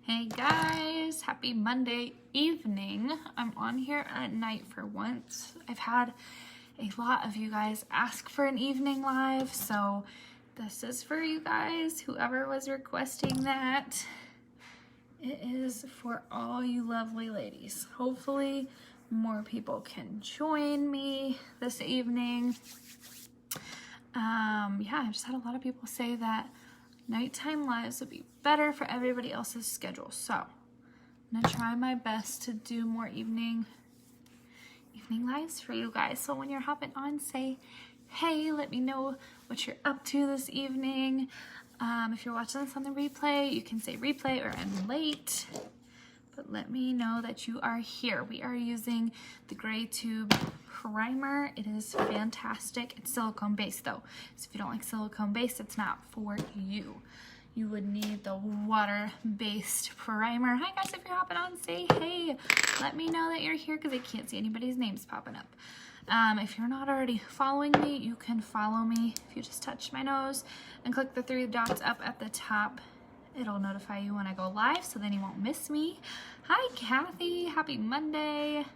Hey guys, happy Monday evening. I'm on here at night for once. I've had a lot of you guys ask for an evening live, so this is for you guys, whoever was requesting that. It is for all you lovely ladies. Hopefully more people can join me this evening. Yeah, I just had a lot of people say that nighttime lives would be better for everybody else's schedule. So I'm gonna try my best to do more evening lives for you guys. So when you're hopping on, say hey, let me know what you're up to this evening. If you're watching this on the replay, you can say replay or I'm late, but let me know that you are here. We are using the Gray Tube primer. It is fantastic. It's silicone based though, so if you don't like silicone based, it's not for you. You would need the water-based primer. Hi guys, if you're hopping on, say hey. Let me know that you're here because I can't see anybody's names popping up. If you're not already following me, you can follow me if you just touch my nose and click the 3 dots up at the top. It'll notify you when I go live, so then you won't miss me. Hi Kathy, happy Monday.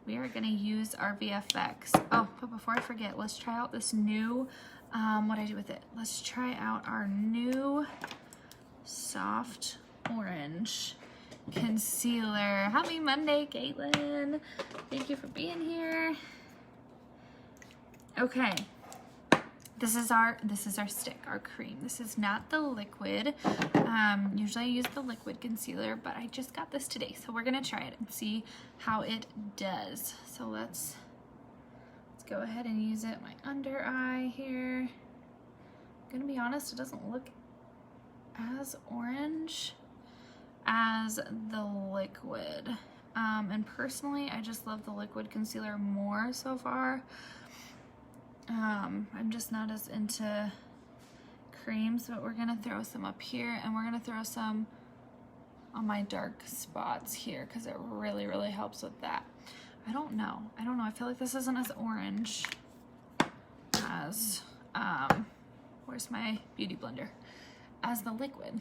We are gonna use our VFX. Oh, but before I forget, let's try out this new, what I do with it. Let's try out our new soft orange concealer. Happy Monday, Caitlin. Thank you for being here. Okay. This is our stick, our cream. This is not the liquid. Usually I use the liquid concealer, but I just got this today. So we're gonna try it and see how it does. So let's go ahead and use it my under eye here. I'm gonna be honest, it doesn't look as orange as the liquid. And personally, I just love the liquid concealer more so far. I'm just not as into creams, but we're gonna throw some up here and we're gonna throw some on my dark spots here because it really helps with that. I don't know, I feel like this isn't as orange as where's my beauty blender, as the liquid,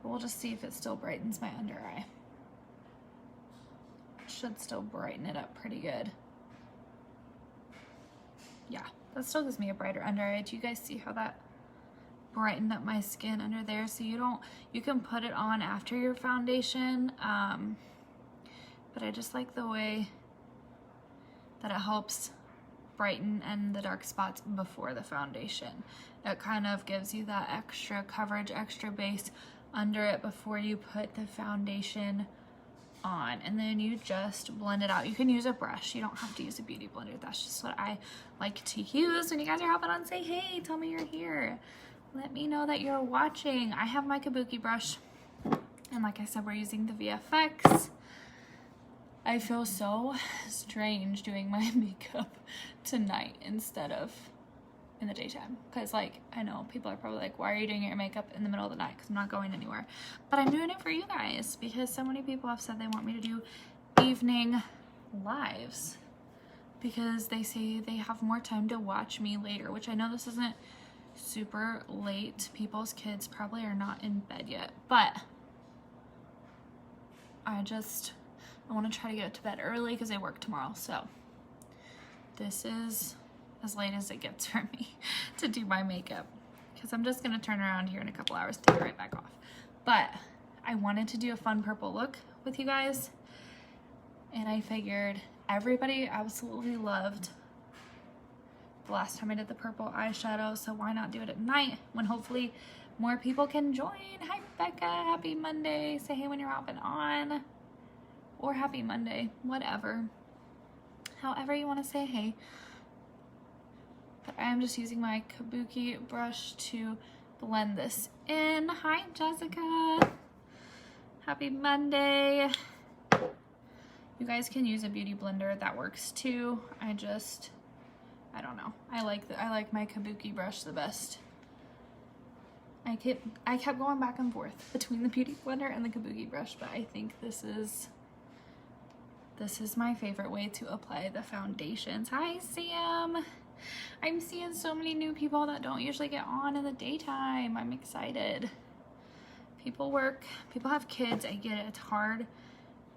but we'll just see if it still brightens my under eye. It should still brighten it up pretty good. Yeah, that still gives me a brighter under eye. Do you guys see how that brightened up my skin under there? So you can put it on after your foundation, but I just like the way that it helps brighten and the dark spots before the foundation. It kind of gives you that extra coverage, extra base under it before you put the foundation on, and then you just blend it out. You can use a brush, you don't have to use a beauty blender. That's just what I like to use. When you guys are hopping on, say hey, tell me you're here, let me know that you're watching. I have my kabuki brush, and like I said, we're using the VFX. I feel so strange doing my makeup tonight instead of in the daytime, because like I know people are probably like, why are you doing your makeup in the middle of the night? Because I'm not going anywhere, but I'm doing it for you guys because so many people have said they want me to do evening lives because they say they have more time to watch me later, which I know this isn't super late. People's kids probably are not in bed yet, but I want to try to get to bed early because I work tomorrow. So this is as late as it gets for me to do my makeup because I'm just gonna turn around here in a couple hours, take it right back off. But I wanted to do a fun purple look with you guys, and I figured everybody absolutely loved the last time I did the purple eyeshadow, so why not do it at night when hopefully more people can join. Hi Becca, happy Monday. Say hey when you're hopping on, or happy Monday, whatever, however you want to say hey. But I am just using my kabuki brush to blend this in. Hi Jessica, happy Monday. You guys can use a beauty blender, that works too. I don't know, I like my kabuki brush the best. I kept going back and forth between the beauty blender and the kabuki brush, but I think this is my favorite way to apply the foundations. Hi Sam, I'm seeing so many new people that don't usually get on in the daytime. I'm excited. People work, people have kids. I get it. It's hard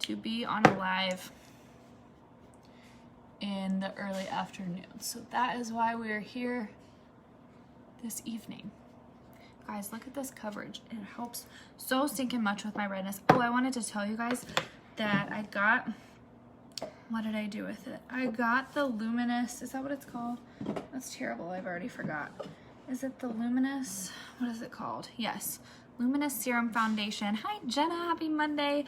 to be on a live in the early afternoon. So that is why we're here this evening. Guys, look at this coverage. It helps so stinking much with my redness. Oh, I wanted to tell you guys that I got, what did I do with it? I got the Luminous, is that what it's called? That's terrible, I've already forgot. Is it the Luminous, what is it called? Yes, Luminous Serum Foundation. Hi Jenna, happy Monday.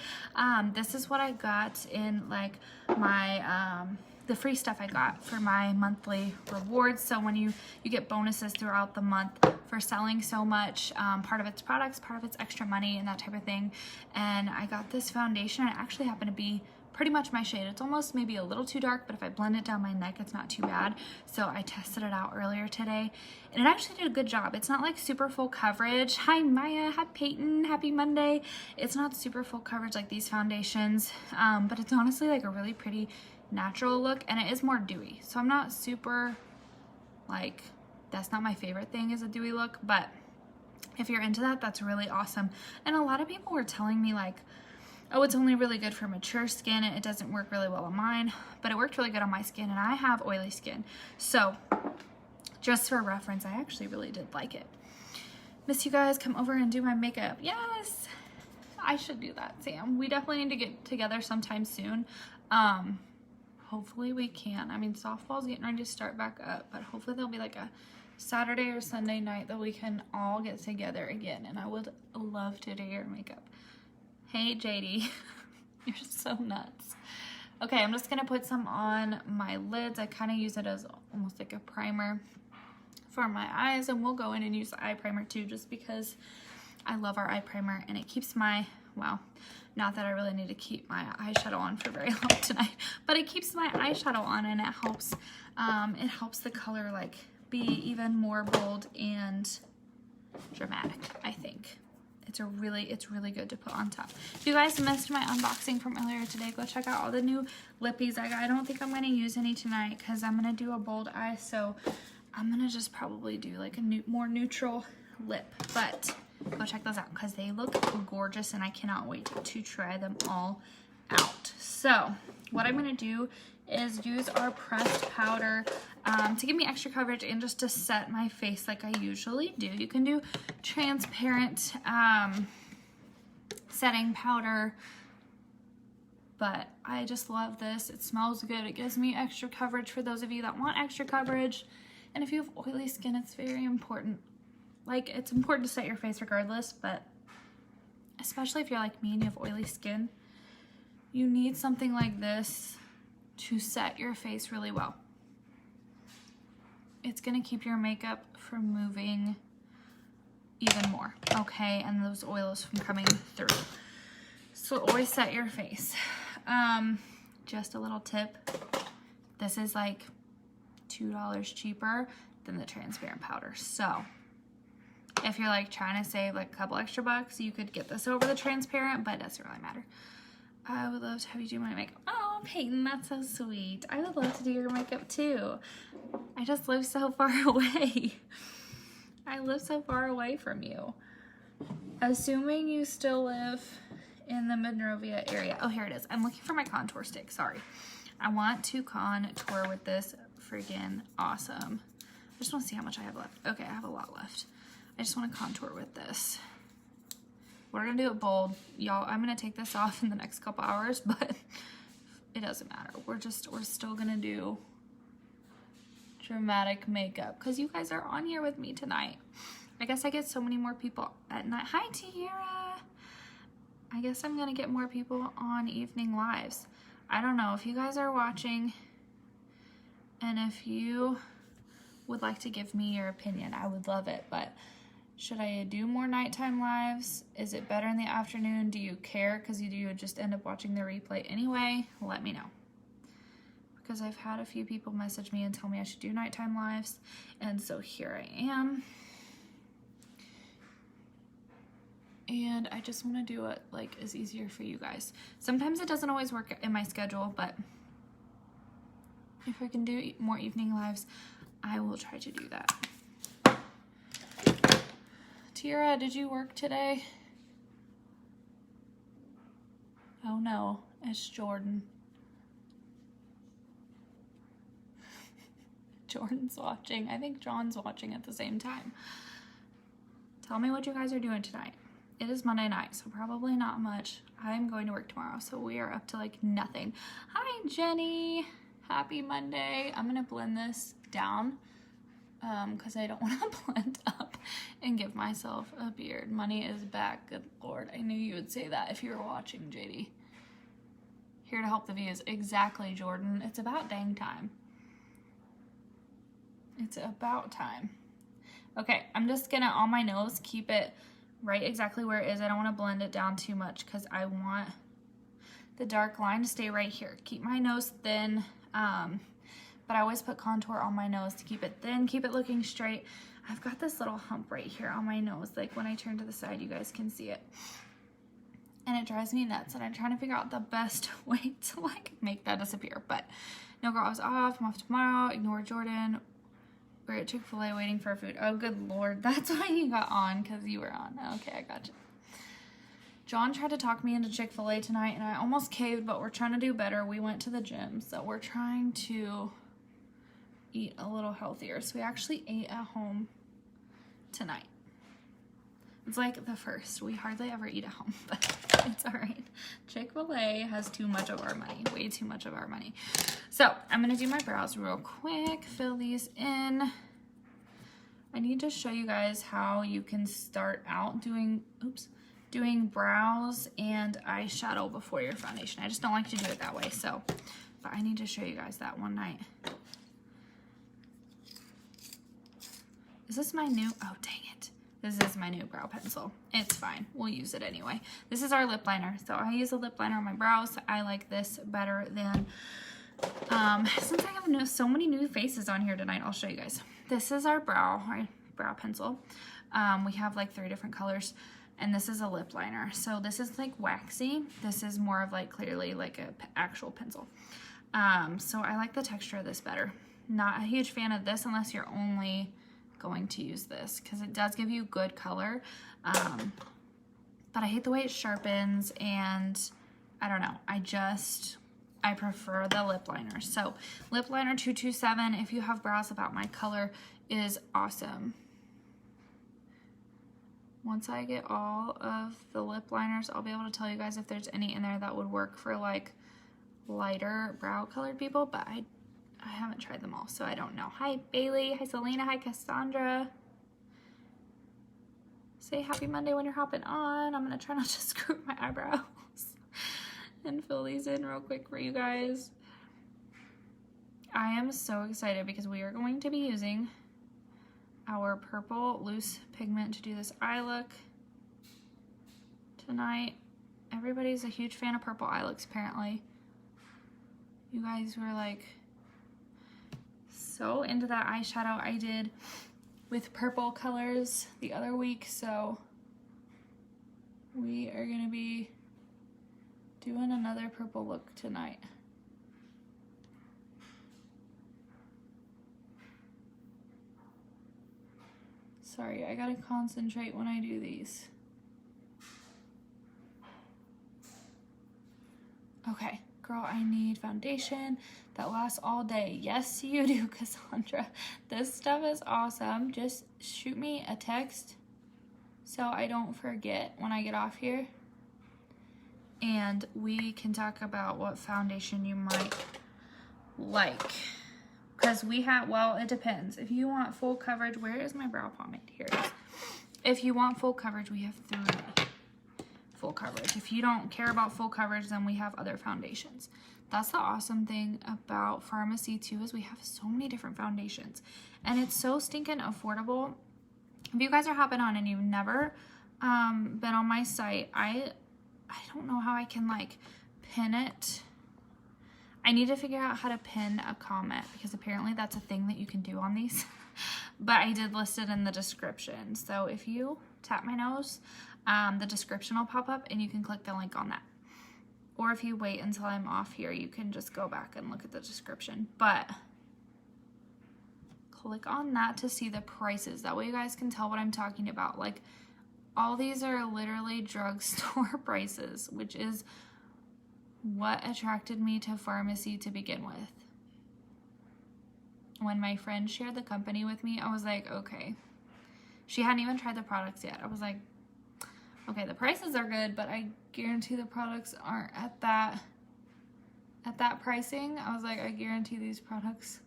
This is what I got in like my, the free stuff I got for my monthly rewards. So when you get bonuses throughout the month for selling so much, part of it's products, part of it's extra money and that type of thing. And I got this foundation. It actually happened to be pretty much my shade. It's almost maybe a little too dark, but if I blend it down my neck, it's not too bad. So I tested it out earlier today and it actually did a good job. It's not like super full coverage. Hi Maya, hi Peyton, happy Monday. It's not super full coverage like these foundations, but it's honestly like a really pretty natural look, and it is more dewy. So I'm not super, like, that's not my favorite thing is a dewy look, but if you're into that, that's really awesome. And a lot of people were telling me like, oh, it's only really good for mature skin and it doesn't work really well on mine, but it worked really good on my skin and I have oily skin. So just for reference, I actually really did like it. Miss you guys, come over and do my makeup. Yes, I should do that, Sam. We definitely need to get together sometime soon. Hopefully we can. I mean, softball's getting ready to start back up, but hopefully there'll be like a Saturday or Sunday night that we can all get together again, and I would love to do your makeup. Hey, JD. You're so nuts. Okay, I'm just gonna put some on my lids. I kind of use it as almost like a primer for my eyes, and we'll go in and use the eye primer too, just because I love our eye primer, and it keeps my, well, not that I really need to keep my eyeshadow on for very long tonight, but it keeps my eyeshadow on and it helps the color like be even more bold and dramatic, I think. It's really good to put on top. If you guys missed my unboxing from earlier today, go check out all the new lippies I got. I don't think I'm going to use any tonight because I'm going to do a bold eye, so I'm going to just probably do like a more neutral lip, but go check those out because they look gorgeous and I cannot wait to try them all out. So what I'm going to do is use our pressed powder to give me extra coverage and just to set my face like I usually do. You can do transparent setting powder, but I just love this. It smells good. It gives me extra coverage for those of you that want extra coverage. And if you have oily skin, it's very important. Like, it's important to set your face regardless, but especially if you're like me and you have oily skin, you need something like this to set your face really well. It's gonna keep your makeup from moving even more, okay? And those oils from coming through. So always set your face. Just a little tip. This is like $2 cheaper than the transparent powder. So if you're like trying to save like a couple extra bucks, you could get this over the transparent, but it doesn't really matter. I would love to have you do my makeup. Oh, Peyton, that's so sweet. I would love to do your makeup too. I just live so far away. I live so far away from you. Assuming you still live in the Monrovia area. Oh, here it is. I'm looking for my contour stick, sorry. I want to contour with this friggin' awesome. I just want to see how much I have left. Okay, I have a lot left. I just want to contour with this. We're gonna do it bold. Y'all, I'm gonna take this off in the next couple hours, but it doesn't matter. We're still gonna do dramatic makeup because you guys are on here with me tonight. I guess I get so many more people at night. Hi, Tiara. I guess I'm gonna get more people on evening lives. I don't know if you guys are watching and if you would like to give me your opinion, I would love it, but should I do more nighttime lives? Is it better in the afternoon? Do you care? Because you would just end up watching the replay anyway. Let me know. Because I've had a few people message me and tell me I should do nighttime lives. And so here I am. And I just want to do it like is easier for you guys. Sometimes it doesn't always work in my schedule, but if I can do more evening lives, I will try to do that. Tiara, did you work today? no, it's Jordan. Jordan's watching. I think John's watching at the same time. Tell me what you guys are doing tonight. It is Monday night, so probably not much. I'm going to work tomorrow, so we are up to like nothing. Hi, Jenny. Happy Monday. I'm gonna blend this down because I don't want to blend up and give myself a beard. Money is back. Good Lord. I knew you would say that if you were watching, JD. Here to help the views. Exactly, Jordan. It's about dang time. It's about time. Okay, I'm just gonna, on my nose, keep it right exactly where it is. I don't want to blend it down too much because I want the dark line to stay right here. Keep my nose thin, but I always put contour on my nose to keep it thin, keep it looking straight. I've got this little hump right here on my nose. Like when I turn to the side, you guys can see it. And it drives me nuts, and I'm trying to figure out the best way to like make that disappear. But no, girl, I was off. I'm off tomorrow. Ignore Jordan. We're at Chick-fil-A waiting for food. Oh, good Lord. That's why you got on, because you were on. Okay, I got you. John tried to talk me into Chick-fil-A tonight, and I almost caved, but we're trying to do better. We went to the gym, so we're trying to eat a little healthier. So we actually ate at home tonight. It's like the first. We hardly ever eat at home, but it's all right. Chick-fil-A has too much of our money, way too much of our money. So I'm gonna do my brows real quick, fill these in. I need to show you guys how you can start out doing brows and eyeshadow before your foundation. I just don't like to do it that way, so, but I need to show you guys that one night. Is this my new, oh dang it. This is my new brow pencil. It's fine. We'll use it anyway. This is our lip liner. So I use a lip liner on my brows. I like this better than, since I have so many new faces on here tonight, I'll show you guys. This is our brow pencil. We have like 3 different colors, and this is a lip liner. So this is like waxy. This is more of like clearly like a actual pencil. So I like the texture of this better. Not a huge fan of this unless you're only going to use this, because it does give you good color, but I hate the way it sharpens, and I don't know, I prefer the lip liner. So lip liner 227, if you have brows about my color, is awesome. Once I get all of the lip liners, I'll be able to tell you guys if there's any in there that would work for like lighter brow colored people, but I haven't tried them all, so I don't know. Hi, Bailey. Hi, Selena. Hi, Cassandra. Say happy Monday when you're hopping on. I'm going to try not to screw up my eyebrows and fill these in real quick for you guys. I am so excited because we are going to be using our purple loose pigment to do this eye look tonight. Everybody's a huge fan of purple eye looks, apparently. You guys were like so into that eyeshadow I did with purple colors the other week, so we are gonna be doing another purple look tonight. Sorry, I gotta concentrate when I do these. Okay. Girl, I need foundation that lasts all day. Yes, you do, Cassandra. This stuff is awesome. Just shoot me a text so I don't forget when I get off here. And we can talk about what foundation you might like. Because we have, well, it depends. If you want full coverage, where is my brow pomade? Here it is. If you want full coverage, we have 3. Full coverage. If you don't care about full coverage, then we have other foundations. That's the awesome thing about pharmacy too, is we have so many different foundations, and it's so stinking affordable. If you guys are hopping on and you've never been on my site, I don't know how I can like pin it. I need to figure out how to pin a comment, because apparently that's a thing that you can do on these. But I did list it in the description. So if you tap my nose, the description will pop up and you can click the link on that. Or if you wait until I'm off here, you can just go back and look at the description. But click on that to see the prices. That way you guys can tell what I'm talking about. Like, all these are literally drugstore prices, which is What attracted me to pharmacy to begin with? When my friend shared the company with me, I was like, okay. She hadn't even tried the products yet. I was like, okay, the prices are good, but I guarantee the products aren't at that pricing. I was like, I guarantee these products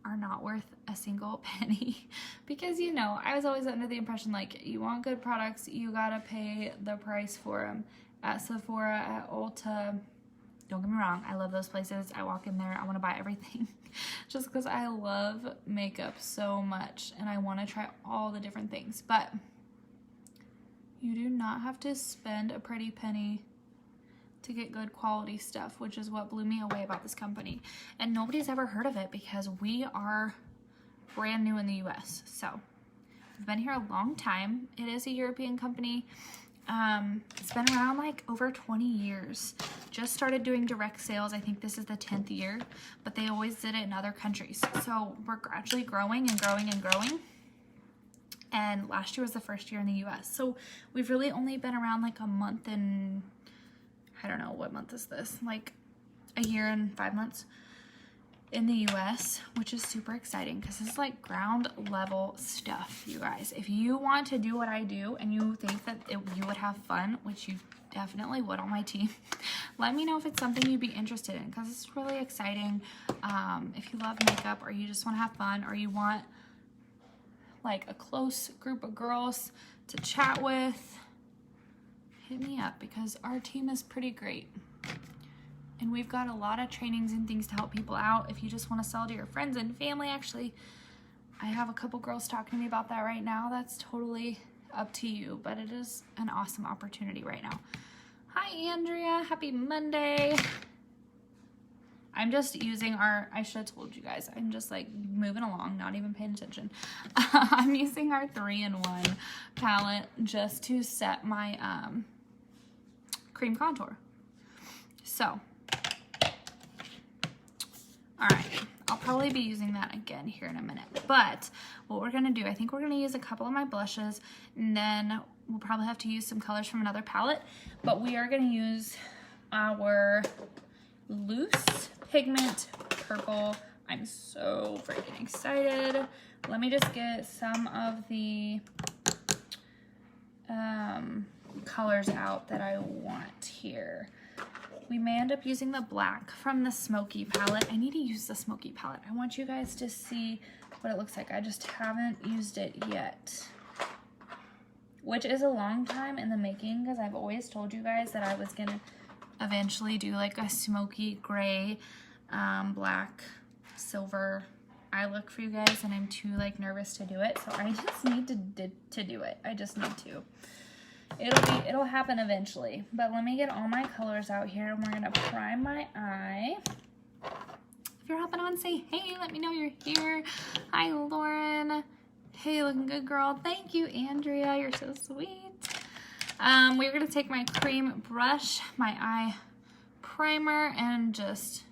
are not worth a single penny. Because, you know, I was always under the impression, like, you want good products, you gotta pay the price for them. At Sephora, at Ulta, don't get me wrong, I love those places. I walk in there, I want to buy everything just because I love makeup so much and I want to try all the different things. But you do not have to spend a pretty penny to get good quality stuff, which is what blew me away about this company. And nobody's ever heard of it because we are brand new in the US. So we've been here a long time. It is a European company. It's been around like over 20 years. Just started doing direct sales. I think this is the 10th year, but they always did it in other countries. So we're gradually growing and growing and growing. And last year was the first year in the US. So we've really only been around like a month and, I don't know, what month is this? Like a year and 5 months in the US, which is super exciting because this is like ground level stuff, you guys. If you want to do what I do and you think that you would have fun, which you definitely would on my team, let me know if it's something you'd be interested in because it's really exciting. If you love makeup or you just want to have fun or you want like a close group of girls to chat with, hit me up because our team is pretty great. And we've got a lot of trainings and things to help people out. If you just want to sell to your friends and family, actually, I have a couple girls talking to me about that right now. That's totally up to you, but it is an awesome opportunity right now. Hi, Andrea. Happy Monday. I'm just using I should have told you guys, I'm just like moving along, not even paying attention. I'm using our 3-in-1 palette just to set my cream contour. So, all right, I'll probably be using that again here in a minute. But what we're gonna do, I think we're gonna use a couple of my blushes and then we'll probably have to use some colors from another palette. But we are gonna use our loose pigment purple. I'm so freaking excited. Let me just get some of the colors out that I want here. We may end up using the black from the Smoky palette. I need to use the Smoky palette. I want you guys to see what it looks like. I just haven't used it yet, which is a long time in the making because I've always told you guys that I was gonna eventually do like a smoky gray, black, silver eye look for you guys, and I'm too like nervous to do it. So I just need to do it. I just need to. It'll happen eventually. But let me get all my colors out here and we're gonna prime my eye. If you're hopping on, say hey, let me know you're here. Hi, Lauren. Hey, looking good, girl. Thank you, Andrea. You're so sweet. We're gonna take my cream brush, my eye primer, and just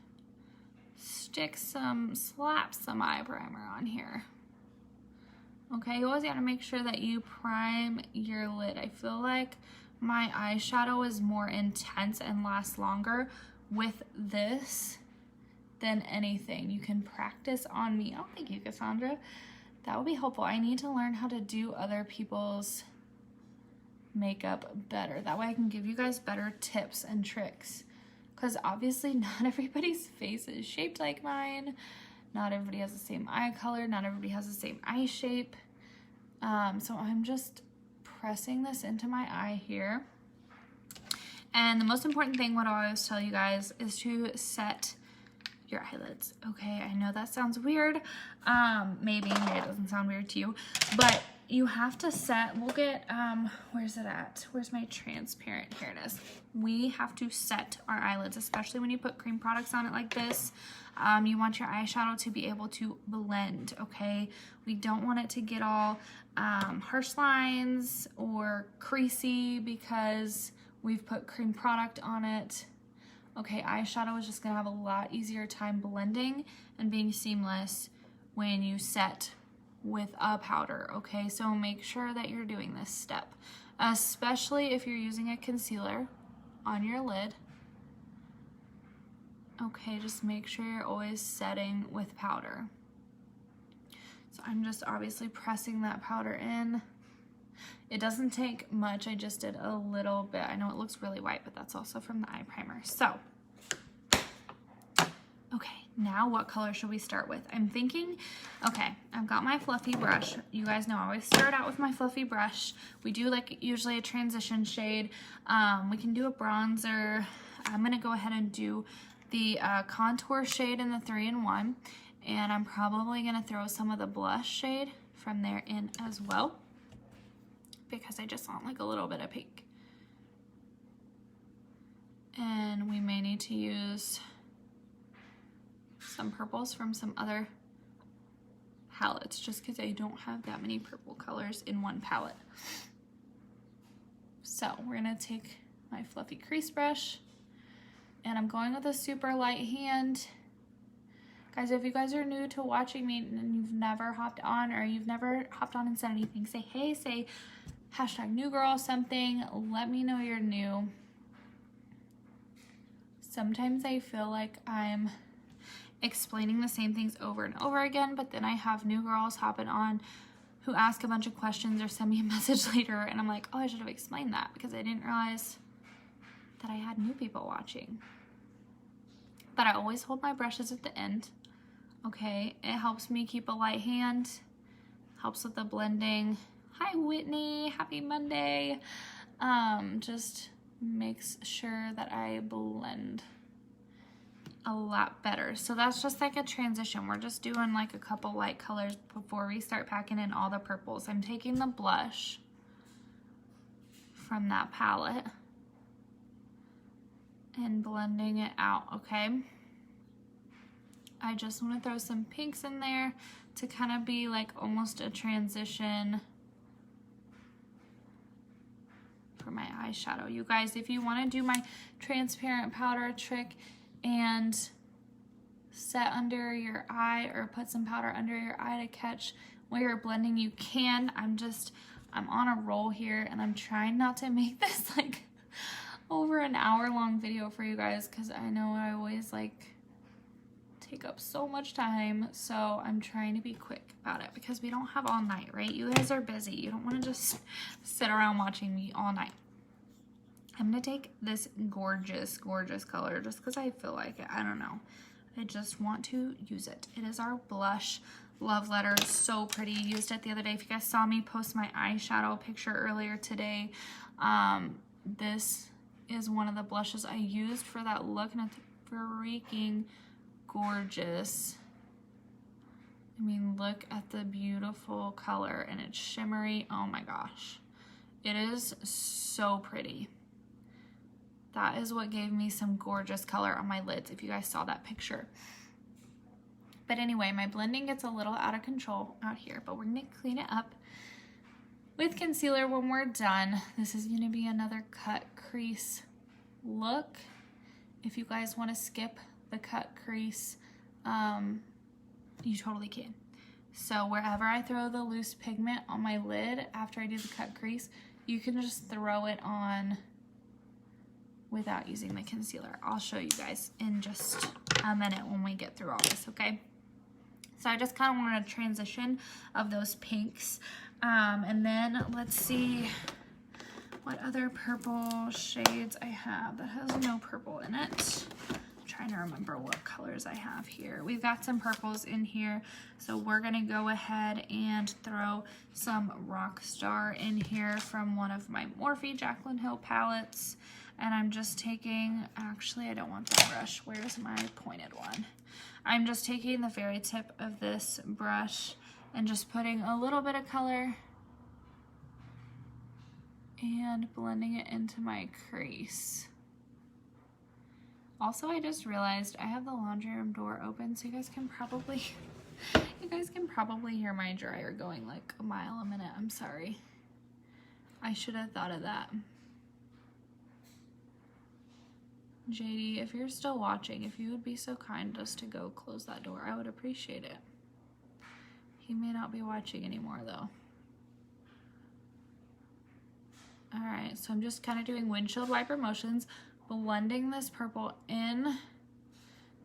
slap some eye primer on here. Okay, you always gotta make sure that you prime your lid. I feel like my eyeshadow is more intense and lasts longer with this than anything. You can practice on me. Oh, thank you, Cassandra. That would be helpful. I need to learn how to do other people's makeup better. That way I can give you guys better tips and tricks. Because obviously not everybody's face is shaped like mine. Not everybody has the same eye color. Not everybody has the same eye shape. So I'm just pressing this into my eye here. And the most important thing, what I always tell you guys, is to set your eyelids. Okay, I know that sounds weird. Maybe it doesn't sound weird to you, but you have to set, we'll get, where's it at? Where's my transparent? Here it is. We have to set our eyelids, especially when you put cream products on it like this. You want your eyeshadow to be able to blend, okay? We don't want it to get all harsh lines or creasy because we've put cream product on it. Okay, eyeshadow is just gonna have a lot easier time blending and being seamless when you set with a powder, okay? So make sure that you're doing this step, especially if you're using a concealer on your lid. Okay, just make sure you're always setting with powder. So I'm just obviously pressing that powder in. It doesn't take much, I just did a little bit. I know it looks really white, but that's also from the eye primer. So, okay, now what color should we start with? I'm thinking, okay, I've got my fluffy brush. You guys know I always start out with my fluffy brush. We do like usually a transition shade. We can do a bronzer. I'm gonna go ahead and do the contour shade in the 3-in-1, and I'm probably gonna throw some of the blush shade from there in as well, because I just want like a little bit of pink. And we may need to use some purples from some other palettes, just because I don't have that many purple colors in one palette. So we're gonna take my fluffy crease brush, and I'm going with a super light hand. Guys, if you guys are new to watching me and you've never hopped on, or you've never hopped on and said anything, say hey, say hashtag new girl, something. Let me know you're new. Sometimes I feel like I'm explaining the same things over and over again, but then I have new girls hopping on who ask a bunch of questions or send me a message later, and I'm like, oh, I should have explained that because I didn't realize that I had new people watching. But I always hold my brushes at the end. Okay, it helps me keep a light hand, helps with the blending. Hi Whitney, happy Monday. Just makes sure that I blend a lot better. So that's just like a transition. We're just doing like a couple light colors before we start packing in all the purples. I'm taking the blush from that palette and blending it out, okay? I just want to throw some pinks in there to kind of be like almost a transition for my eyeshadow. You guys, if you want to do my transparent powder trick and set under your eye or put some powder under your eye to catch where you're blending, you can. I'm on a roll here, and I'm trying not to make this like over an hour-long video for you guys, because I know I always like take up so much time, so I'm trying to be quick about it because we don't have all night, right? You guys are busy. You don't want to just sit around watching me all night. I'm gonna take this gorgeous, gorgeous color just because I feel like it. I don't know. I just want to use it. It is our blush Love Letter. So pretty. Used it the other day. If you guys saw me post my eyeshadow picture earlier today, this is one of the blushes I used for that look, and it's freaking gorgeous. I mean, look at the beautiful color, and it's shimmery. Oh my gosh. It is so pretty. That is what gave me some gorgeous color on my lids, if you guys saw that picture. But anyway, my blending gets a little out of control out here, but we're gonna clean it up with concealer when we're done. This is gonna be another cut crease look. If you guys wanna skip the cut crease, you totally can. So wherever I throw the loose pigment on my lid after I do the cut crease, you can just throw it on without using the concealer. I'll show you guys in just a minute when we get through all this, okay? So I just kind of wanted a transition of those pinks. And then let's see what other purple shades I have that has no purple in it. I'm trying to remember what colors I have here. We've got some purples in here, so we're gonna go ahead and throw some Rockstar in here from one of my Morphe Jaclyn Hill palettes. And I'm just taking, actually I don't want that brush. Where's my pointed one? I'm just taking the very tip of this brush and just putting a little bit of color and blending it into my crease. Also, I just realized I have the laundry room door open, so you guys can probably hear my dryer going like a mile a minute. I'm sorry. I should have thought of that. JD, if you're still watching, if you would be so kind just to go close that door, I would appreciate it. He may not be watching anymore though. Alright, so I'm just kind of doing windshield wiper motions, blending this purple in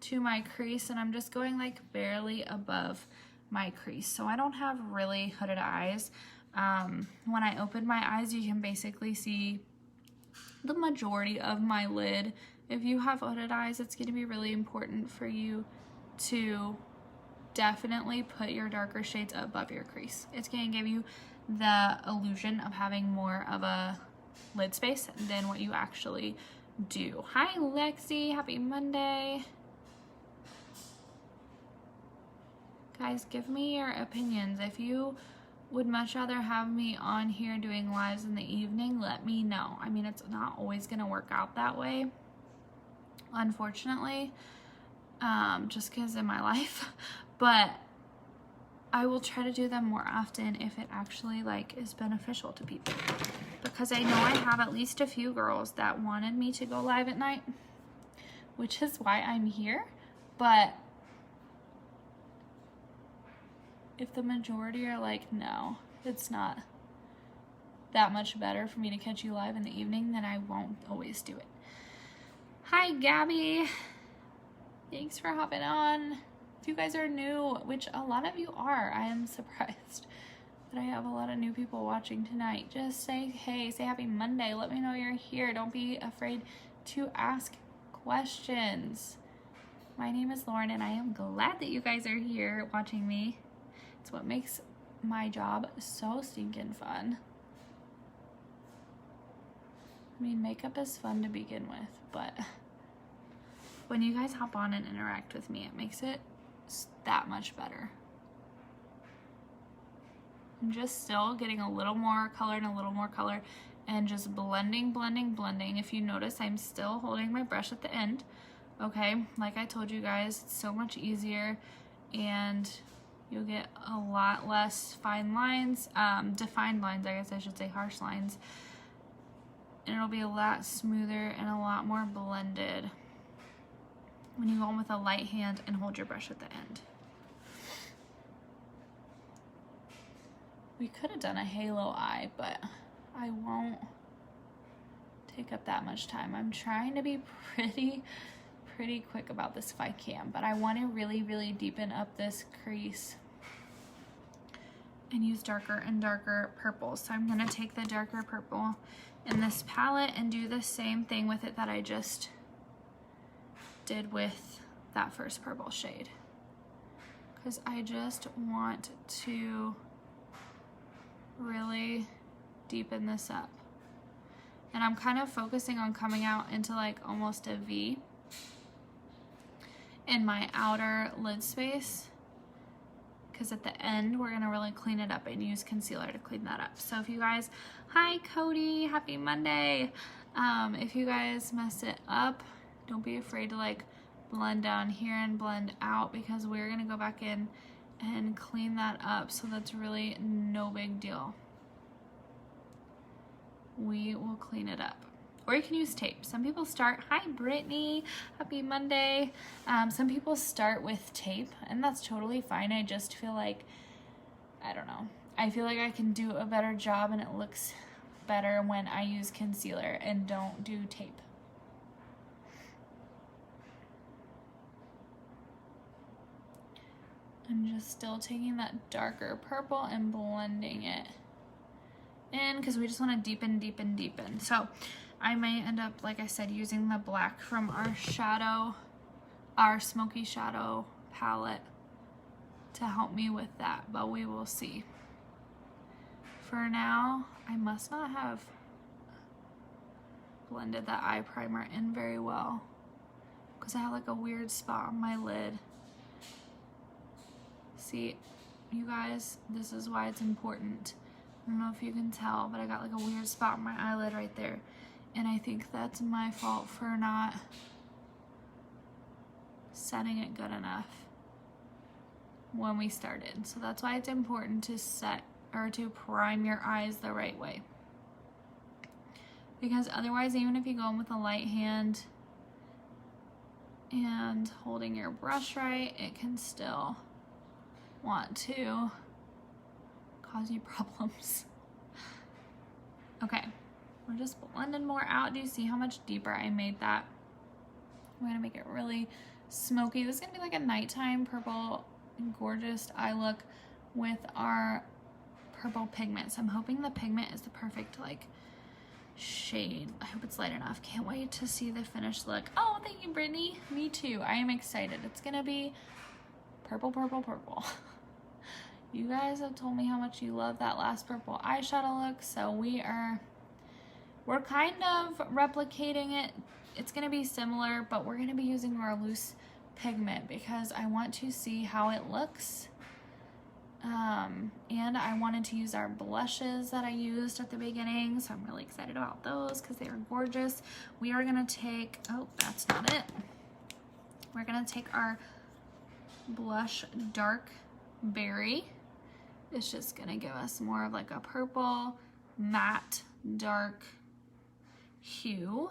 to my crease, and I'm just going like barely above my crease. So I don't have really hooded eyes. When I open my eyes, you can basically see the majority of my lid. If you have hooded eyes, it's going to be really important for you to definitely put your darker shades above your crease. It's going to give you the illusion of having more of a lid space than what you actually do. Hi Lexi, happy Monday. Guys, give me your opinions. If you would much rather have me on here doing lives in the evening, let me know. I mean, it's not always gonna work out that way, unfortunately, just because in my life, but I will try to do them more often if it actually like is beneficial to people, because I know I have at least a few girls that wanted me to go live at night, which is why I'm here. But if the majority are like, no, it's not that much better for me to catch you live in the evening, then I won't always do it. Hi, Gabby. Thanks for hopping on. If you guys are new, which a lot of you are, I am surprised that I have a lot of new people watching tonight. Just say hey, say happy Monday. Let me know you're here. Don't be afraid to ask questions. My name is Lauren, and I am glad that you guys are here watching me. It's what makes my job so stinking fun. I mean, makeup is fun to begin with, but when you guys hop on and interact with me, it makes it that much better. I'm just still getting a little more color and a little more color and just blending, blending, blending. If you notice, I'm still holding my brush at the end. Okay, like I told you guys, it's so much easier, and you'll get a lot less fine lines, defined lines, I guess I should say, harsh lines. And it'll be a lot smoother and a lot more blended when you go in with a light hand and hold your brush at the end. We could have done a halo eye, but I won't take up that much time. I'm trying to be pretty quick about this if I can, but I want to really, really deepen up this crease and use darker and darker purples. So I'm gonna take the darker purple in this palette and do the same thing with it that I just did with that first purple shade, because I just want to really deepen this up. And I'm kind of focusing on coming out into like almost a V in my outer lid space, because at the end we're gonna really clean it up and use concealer to clean that up. So if you guys, hi Cody, happy Monday. If you guys mess it up, don't be afraid to like blend down here and blend out, because we're gonna go back in and clean that up. So that's really no big deal. We will clean it up. Or you can use tape. Some people start, hi Brittany, happy Monday. Some people start with tape, and that's totally fine. I just feel like, I don't know, I feel like I can do a better job and it looks better when I use concealer and don't do tape. I'm just still taking that darker purple and blending it in, because we just want to deepen, deepen, deepen. So I may end up, like I said, using the black from our shadow, our smoky shadow palette to help me with that, but we will see. For now, I must not have blended that eye primer in very well, because I have like a weird spot on my lid. See, you guys, this is why it's important. I don't know if you can tell, but I got like a weird spot on my eyelid right there. And I think that's my fault for not setting it good enough when we started. So that's why it's important to set or to prime your eyes the right way. Because otherwise, even if you go in with a light hand and holding your brush right, it can still want to cause you problems. Okay, we're just blending more out. Do you see how much deeper I made that? I'm gonna make it really smoky. This is gonna be like a nighttime purple, gorgeous eye look with our purple pigment. So I'm hoping the pigment is the perfect like shade. I hope it's light enough. Can't wait to see the finished look. Oh, thank you, Brittany. Me too. I am excited. It's gonna be purple, purple, purple. You guys have told me how much you love that last purple eyeshadow look, so we're kind of replicating it. It's gonna be similar, but we're gonna be using our loose pigment because I want to see how it looks. And I wanted to use our blushes that I used at the beginning, so I'm really excited about those because they are gorgeous. We are gonna take, oh, that's not it. We're gonna take our blush Dark Berry. It's just gonna give us more of like a purple, matte, dark hue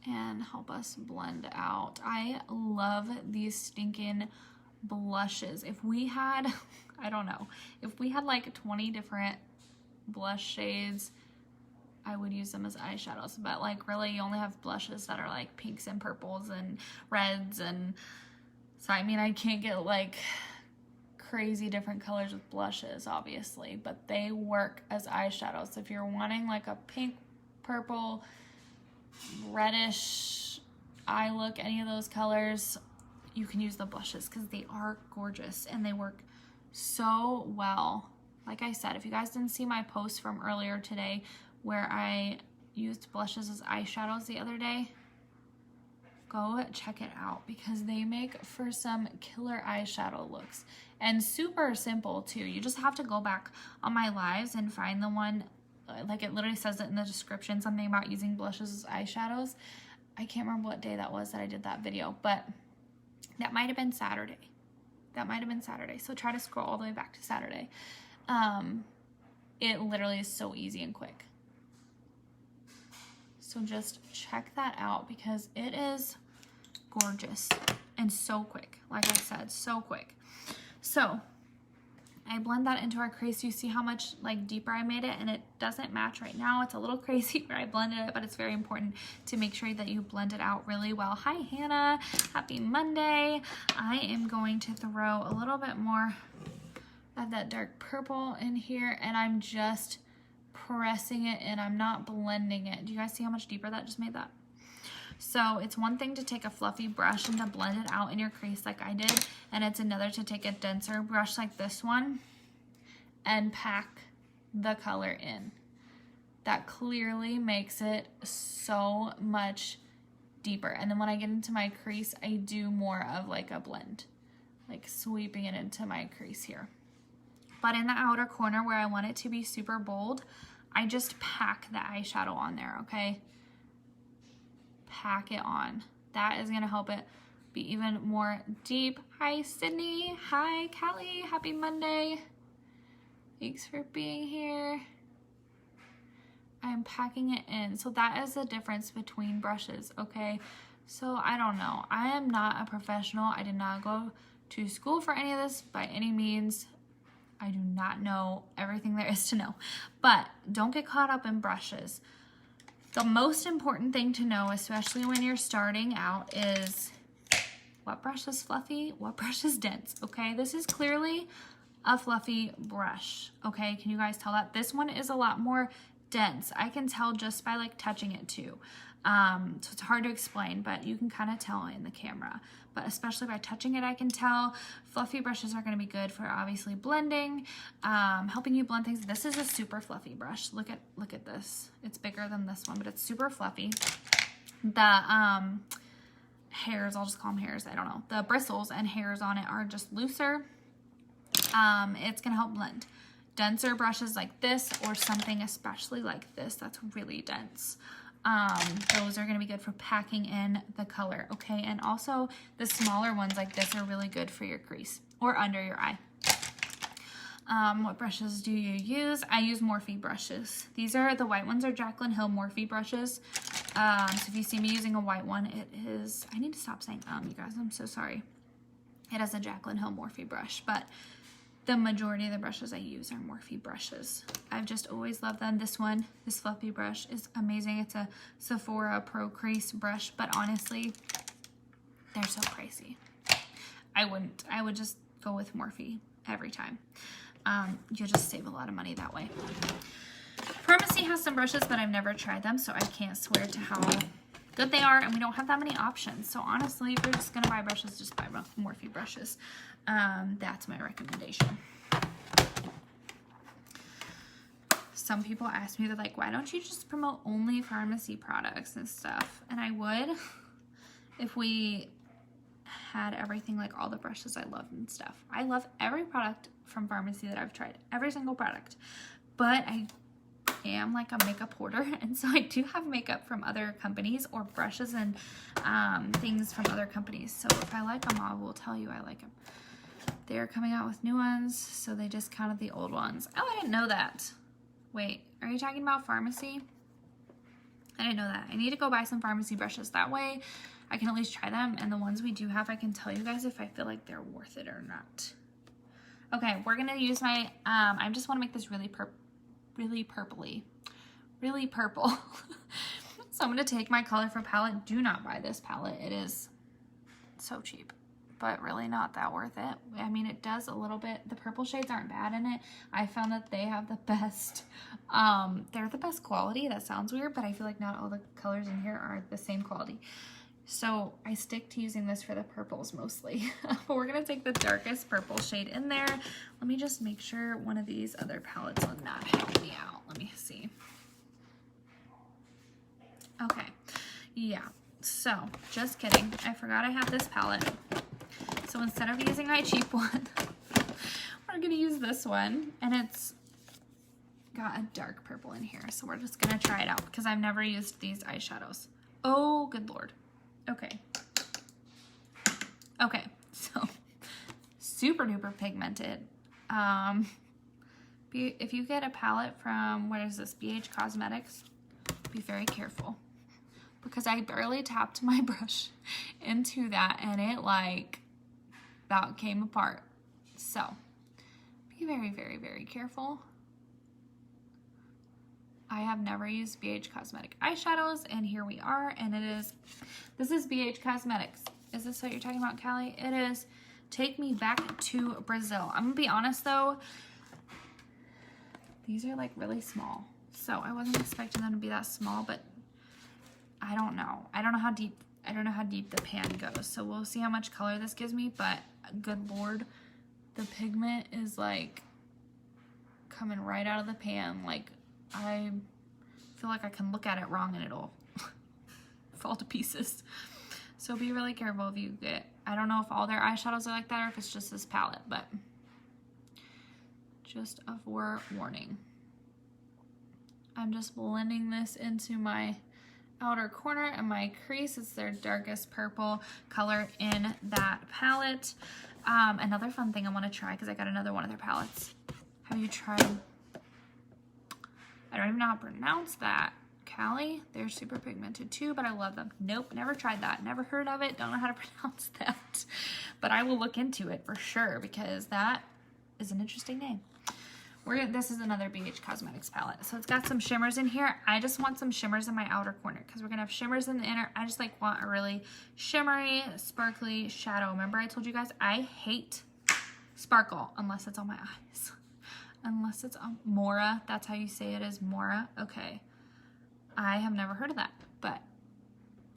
and help us blend out. I love these stinking blushes. If we had, I don't know, if we had like 20 different blush shades, I would use them as eyeshadows, but like really you only have blushes that are like pinks and purples and reds, and so I mean I can't get like crazy different colors with blushes obviously, but they work as eyeshadows. So if you're wanting like a pink, purple, reddish eye look, any of those colors, you can use the blushes because they are gorgeous and they work so well. Like I said, if you guys didn't see my post from earlier today where I used blushes as eyeshadows the other day, go check it out because they make for some killer eyeshadow looks and super simple too. You just have to go back on my lives and find the one, like it literally says it in the description, something about using blushes as eyeshadows. I can't remember what day that was that I did that video, but that might have been Saturday. That might have been Saturday. So try to scroll all the way back to Saturday. It literally is so easy and quick. So just check that out because it is gorgeous and so quick. Like I said, so quick. So I blend that into our crease. You see how much like deeper I made it, and it doesn't match right now. It's a little crazy where I blended it, but it's very important to make sure that you blend it out really well. Hi, Hannah. Happy Monday. I am going to throw a little bit more of that dark purple in here, and I'm just pressing it in. I'm not blending it. Do you guys see how much deeper that just made that? So it's one thing to take a fluffy brush and to blend it out in your crease like I did, and it's another to take a denser brush like this one and pack the color in. That clearly makes it so much deeper. And then when I get into my crease, I do more of like a blend, like sweeping it into my crease here. But in the outer corner where I want it to be super bold, I just pack the eyeshadow on there, okay? Pack it on. That is gonna help it be even more deep. Hi, Sydney. Hi, Callie. Happy Monday. Thanks for being here. I'm packing it in. So that is the difference between brushes, okay? So I don't know. I am not a professional. I did not go to school for any of this by any means. I do not know everything there is to know, but don't get caught up in brushes. The most important thing to know, especially when you're starting out, is what brush is fluffy, what brush is dense, okay? This is clearly a fluffy brush, okay? Can you guys tell that? This one is a lot more dense. I can tell just by like touching it too. So it's hard to explain, but you can kind of tell in the camera. But especially by touching it, I can tell. Fluffy brushes are going to be good for obviously blending, helping you blend things. This is a super fluffy brush. Look at this. It's bigger than this one, but it's super fluffy. The hairs, I'll just call them hairs. I don't know. The bristles and hairs on it are just looser. It's going to help blend. Denser brushes like this or something especially like this that's really dense. Those are going to be good for packing in the color, okay? And also the smaller ones like this are really good for your crease or under your eye. What brushes do you use? I use Morphe brushes. These are, the white ones are Jaclyn Hill Morphe brushes. So if you see me using a white one, it is, I need to stop saying you guys, I'm so sorry. It is a Jaclyn Hill Morphe brush, but the majority of the brushes I use are Morphe brushes. I've just always loved them. This one, this fluffy brush is amazing. It's a Sephora Pro Crease brush, but honestly, they're so pricey. I would just go with Morphe every time. You'll just save a lot of money that way. Pharmacy has some brushes, but I've never tried them, so I can't swear to how good they are, and we don't have that many options. So honestly, if you're just gonna buy brushes, just buy Morphe brushes. That's my recommendation. Some people ask me, they're like, why don't you just promote only pharmacy products and stuff? And I would if we had everything, like all the brushes I love and stuff. I love every product from pharmacy that I've tried, every single product. But I am like a makeup hoarder, and so I do have makeup from other companies or brushes and things from other companies. So if I like them, I will tell you I like them. They're coming out with new ones, so they discounted the old ones. Oh, I didn't know that. Wait, are you talking about pharmacy? I didn't know that. I need to go buy some pharmacy brushes. That way I can at least try them, and the ones we do have, I can tell you guys if I feel like they're worth it or not. Okay, we're gonna use my, I just wanna make this really purpley. Really purple. So I'm gonna take my colorful palette. Do not buy this palette. It is so cheap, but really not that worth it. I mean, it does a little bit. The purple shades aren't bad in it. I found that they have the best, they're the best quality. That sounds weird, but I feel like not all the colors in here are the same quality. So I stick to using this for the purples mostly. But we're gonna take the darkest purple shade in there. Let me just make sure one of these other palettes will not help me out. Let me see. Okay, yeah, so just kidding. I forgot I have this palette. So instead of using my cheap one, we're gonna use this one, and it's got a dark purple in here. So we're just gonna try it out because I've never used these eyeshadows. Oh, good Lord. Okay. Okay, so super duper pigmented. If you get a palette from, what is this, BH Cosmetics, be very careful, because I barely tapped my brush into that and it like about came apart. So be very, very, very careful. I have never used BH Cosmetic eyeshadows, and here we are, and this is BH Cosmetics. Is this what you're talking about, Callie? It is Take Me Back to Brazil. I'm gonna be honest though, these are like really small. So I wasn't expecting them to be that small, but I don't know. I don't know how deep the pan goes. So we'll see how much color this gives me, but good Lord, the pigment is like coming right out of the pan. Like, I feel like I can look at it wrong and it'll fall to pieces. So be really careful if you get, I don't know if all their eyeshadows are like that or if it's just this palette, but just a forewarning. I'm just blending this into my outer corner and my crease. It's their darkest purple color in that palette. Another fun thing I want to try, because I got another one of their palettes. Have you tried, I don't even know how to pronounce that, Callie? They're super pigmented too, but I love them. Nope, never tried that. Never heard of it. Don't know how to pronounce that. But I will look into it for sure, because that is an interesting name. This is another BH Cosmetics palette. So it's got some shimmers in here. I just want some shimmers in my outer corner because we're going to have shimmers in the inner. I just like want a really shimmery, sparkly shadow. Remember I told you guys I hate sparkle unless it's on my eyes. Unless it's on Mora. That's how you say it, is Mora. Okay. I have never heard of that. But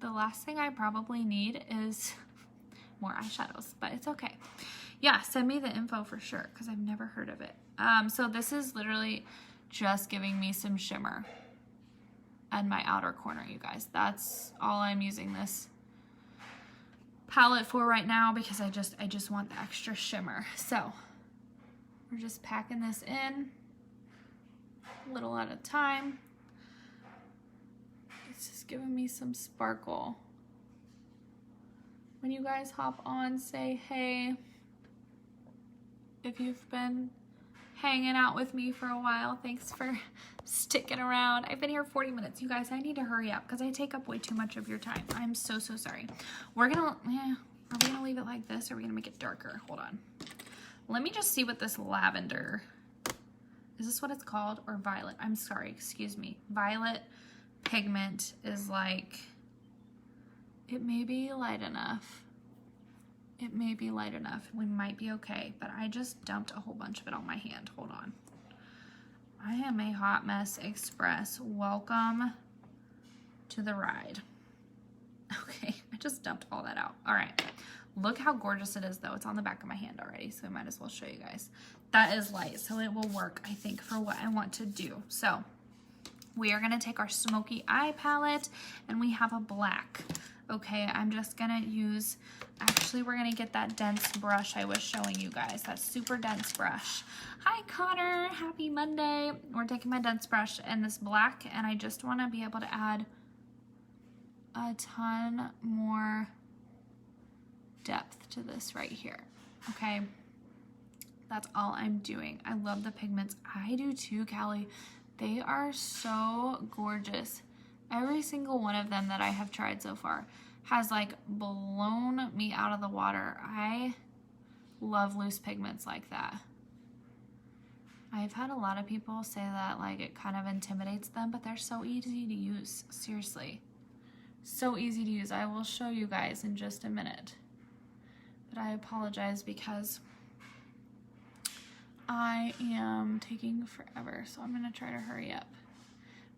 the last thing I probably need is more eyeshadows. But it's okay. Yeah, send me the info for sure because I've never heard of it. So this is literally just giving me some shimmer in my outer corner, you guys. That's all I'm using this palette for right now, because I just want the extra shimmer. So we're just packing this in a little at a time. It's just giving me some sparkle. When you guys hop on, say hey. If you've been hanging out with me for a while, thanks for sticking around. I've been here 40 minutes. You guys, I need to hurry up because I take up way too much of your time. I'm so sorry. Are we gonna leave it like this, or are we gonna make it darker? Hold on. Let me just see what this lavender, is this what it's called? Or violet? I'm sorry, excuse me. Violet pigment is like, it may be light enough. It may be light enough. We might be okay, but I just dumped a whole bunch of it on my hand. Hold on. I am a hot mess express. Welcome to the ride. Okay, I just dumped all that out. All right. Look how gorgeous it is, though. It's on the back of my hand already, so I might as well show you guys. That is light, so it will work, I think, for what I want to do. So we are going to take our smoky eye palette, and we have a black. Okay, I'm just going to use, actually, we're going to get that dense brush I was showing you guys, that super dense brush. Hi, Connor. Happy Monday. We're taking my dense brush and this black, and I just want to be able to add a ton more depth to this right here. Okay, that's all I'm doing. I love the pigments. I do too, Callie. They are so gorgeous. Every single one of them that I have tried so far has like blown me out of the water. I love loose pigments like that. I've had a lot of people say that like it kind of intimidates them, but they're so easy to use. Seriously, so easy to use. I will show you guys in just a minute, but I apologize because I am taking forever, so I'm gonna try to hurry up.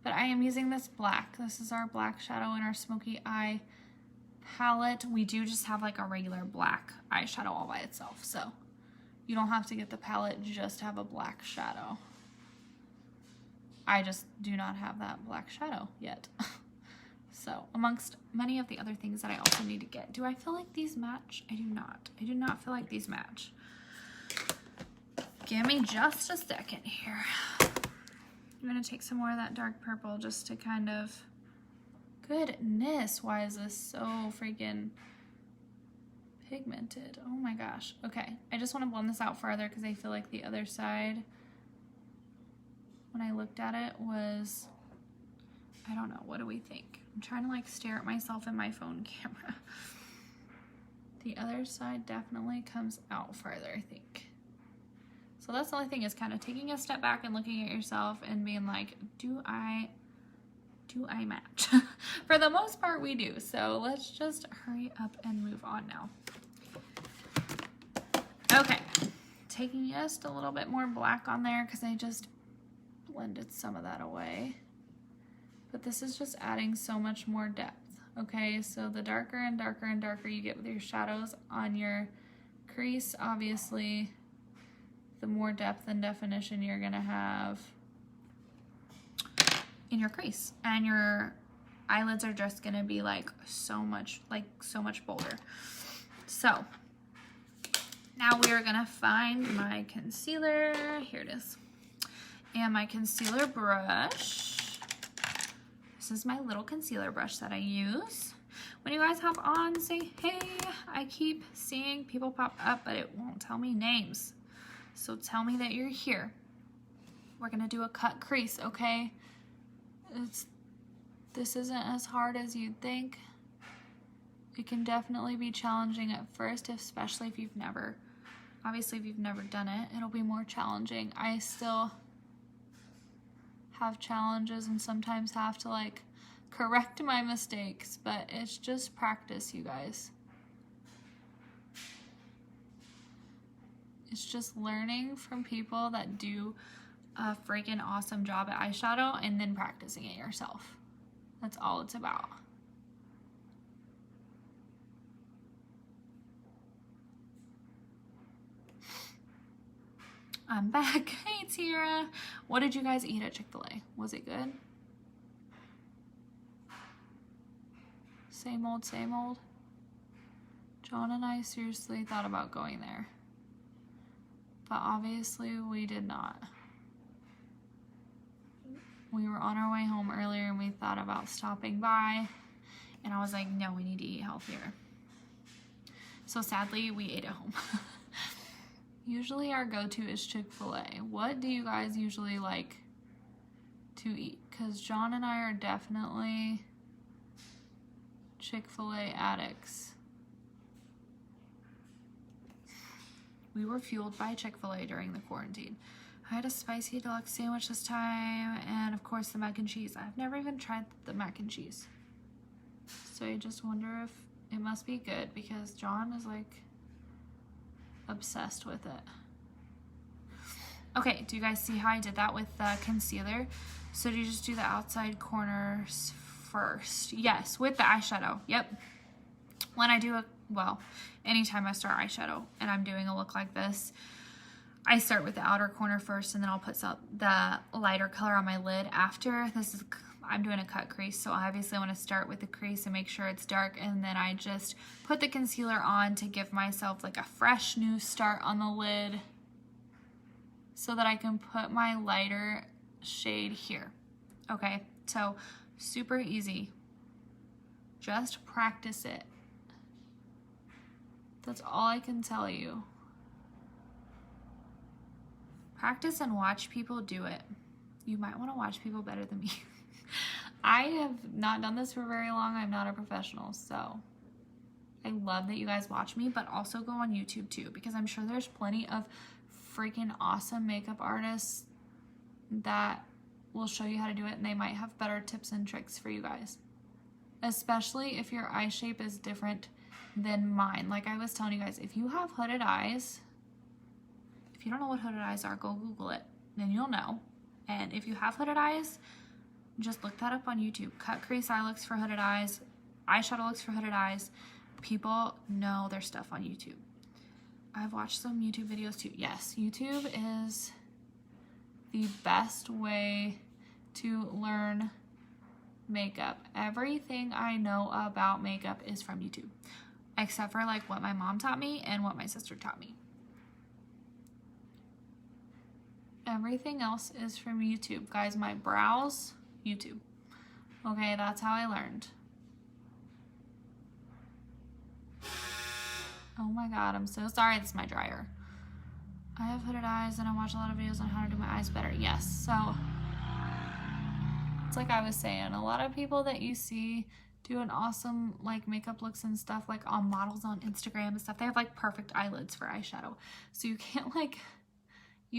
But I am using this black. This is our black shadow in our smoky eye palette. We do just have like a regular black eyeshadow all by itself, so you don't have to get the palette just to have a black shadow. I just do not have that black shadow yet. So amongst many of the other things that I also need to get. Do I feel like these match? I do not. I do not feel like these match. Give me just a second here. I'm gonna take some more of that dark purple just to kind of, goodness, why is this so freaking pigmented? Oh my gosh. Okay, I just want to blend this out farther because I feel like the other side, when I looked at it, was, I don't know, what do we think? I'm trying to like stare at myself in my phone camera. The other side definitely comes out farther, I think. So that's the only thing, is kind of taking a step back and looking at yourself and being like, do I match? For the most part, we do. So let's just hurry up and move on now. Okay, taking just a little bit more black on there because I just blended some of that away. But this is just adding so much more depth. Okay, so the darker and darker and darker you get with your shadows on your crease, obviously, the more depth and definition you're gonna have in your crease, and your eyelids are just gonna be like so much bolder. So now we are gonna find my concealer. Here it is, and my concealer brush. This is my little concealer brush that I use. When you guys hop on, say hey. I keep seeing people pop up, but it won't tell me names. So tell me that you're here. We're gonna do a cut crease, okay? This isn't as hard as you'd think. It can definitely be challenging at first, especially if you've never, obviously if you've never done it, it'll be more challenging. I still have challenges and sometimes have to like correct my mistakes, but it's just practice, you guys. It's just learning from people that do a freaking awesome job at eyeshadow and then practicing it yourself. That's all it's about. I'm back. Hey, Tira. What did you guys eat at Chick-fil-A? Was it good? Same old, same old. John and I seriously thought about going there, but obviously we did not. We were on our way home earlier and we thought about stopping by, and I was like, no, we need to eat healthier. So sadly, we ate at home. Usually our go-to is Chick-fil-A. What do you guys usually like to eat? Because John and I are definitely Chick-fil-A addicts. We were fueled by Chick-fil-A during the quarantine. I had a spicy deluxe sandwich this time, and of course the mac and cheese. I've never even tried the mac and cheese. So I just wonder if it must be good, because John is like obsessed with it. Okay, do you guys see how I did that with the concealer? So do you just do the outside corners first? Yes, with the eyeshadow. Yep. When I do well, anytime I start eyeshadow and I'm doing a look like this, I start with the outer corner first, and then I'll put the lighter color on my lid after. I'm doing a cut crease, so obviously I want to start with the crease and make sure it's dark, and then I just put the concealer on to give myself like a fresh new start on the lid so that I can put my lighter shade here. Okay, so super easy. Just practice it. That's all I can tell you. Practice and watch people do it. You might want to watch people better than me. I have not done this for very long. I'm not a professional, so I love that you guys watch me, but also go on YouTube too, because I'm sure there's plenty of freaking awesome makeup artists that will show you how to do it, and they might have better tips and tricks for you guys, especially if your eye shape is different than mine. Like I was telling you guys, if you have hooded eyes, if you don't know what hooded eyes are, go Google it, then you'll know. And if you have hooded eyes, just look that up on YouTube. Cut crease eye looks for hooded eyes, eyeshadow looks for hooded eyes. People know their stuff on YouTube. I've watched some YouTube videos too. Yes, YouTube is the best way to learn makeup. Everything I know about makeup is from YouTube, except for like what my mom taught me and what my sister taught me. Everything else is from YouTube. Guys, my brows, YouTube. Okay, that's how I learned. Oh my god, I'm so sorry. This is my dryer. I have hooded eyes and I watch a lot of videos on how to do my eyes better. Yes, so it's like I was saying, a lot of people that you see doing awesome like makeup looks and stuff, like on models on Instagram and stuff, they have like perfect eyelids for eyeshadow. So you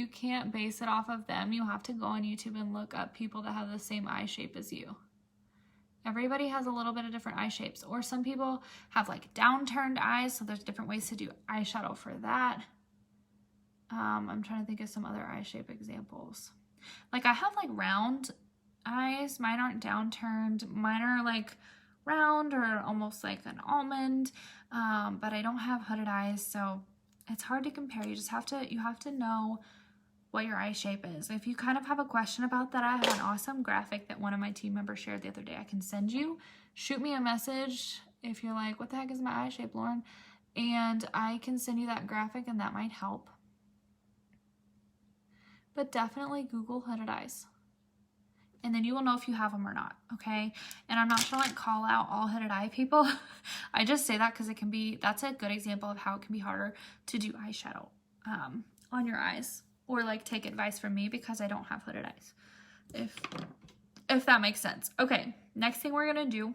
can't base it off of them. You have to go on YouTube and look up people that have the same eye shape as you. Everybody has a little bit of different eye shapes, or some people have like downturned eyes, so there's different ways to do eyeshadow for that. I'm trying to think of some other eye shape examples. Like I have like round eyes. Mine aren't downturned. Mine are like round or almost like an almond, but I don't have hooded eyes, so it's hard to compare. You have to know what your eye shape is. If you kind of have a question about that, I have an awesome graphic that one of my team members shared the other day. I can send you. Shoot me a message if you're like, what the heck is my eye shape, Lauren? And I can send you that graphic, and that might help. But definitely Google hooded eyes, and then you will know if you have them or not, okay? And I'm not trying to like call out all hooded eye people. I just say that because that's a good example of how it can be harder to do eyeshadow on your eyes, or like take advice from me because I don't have hooded eyes, if that makes sense. Okay, next thing we're gonna do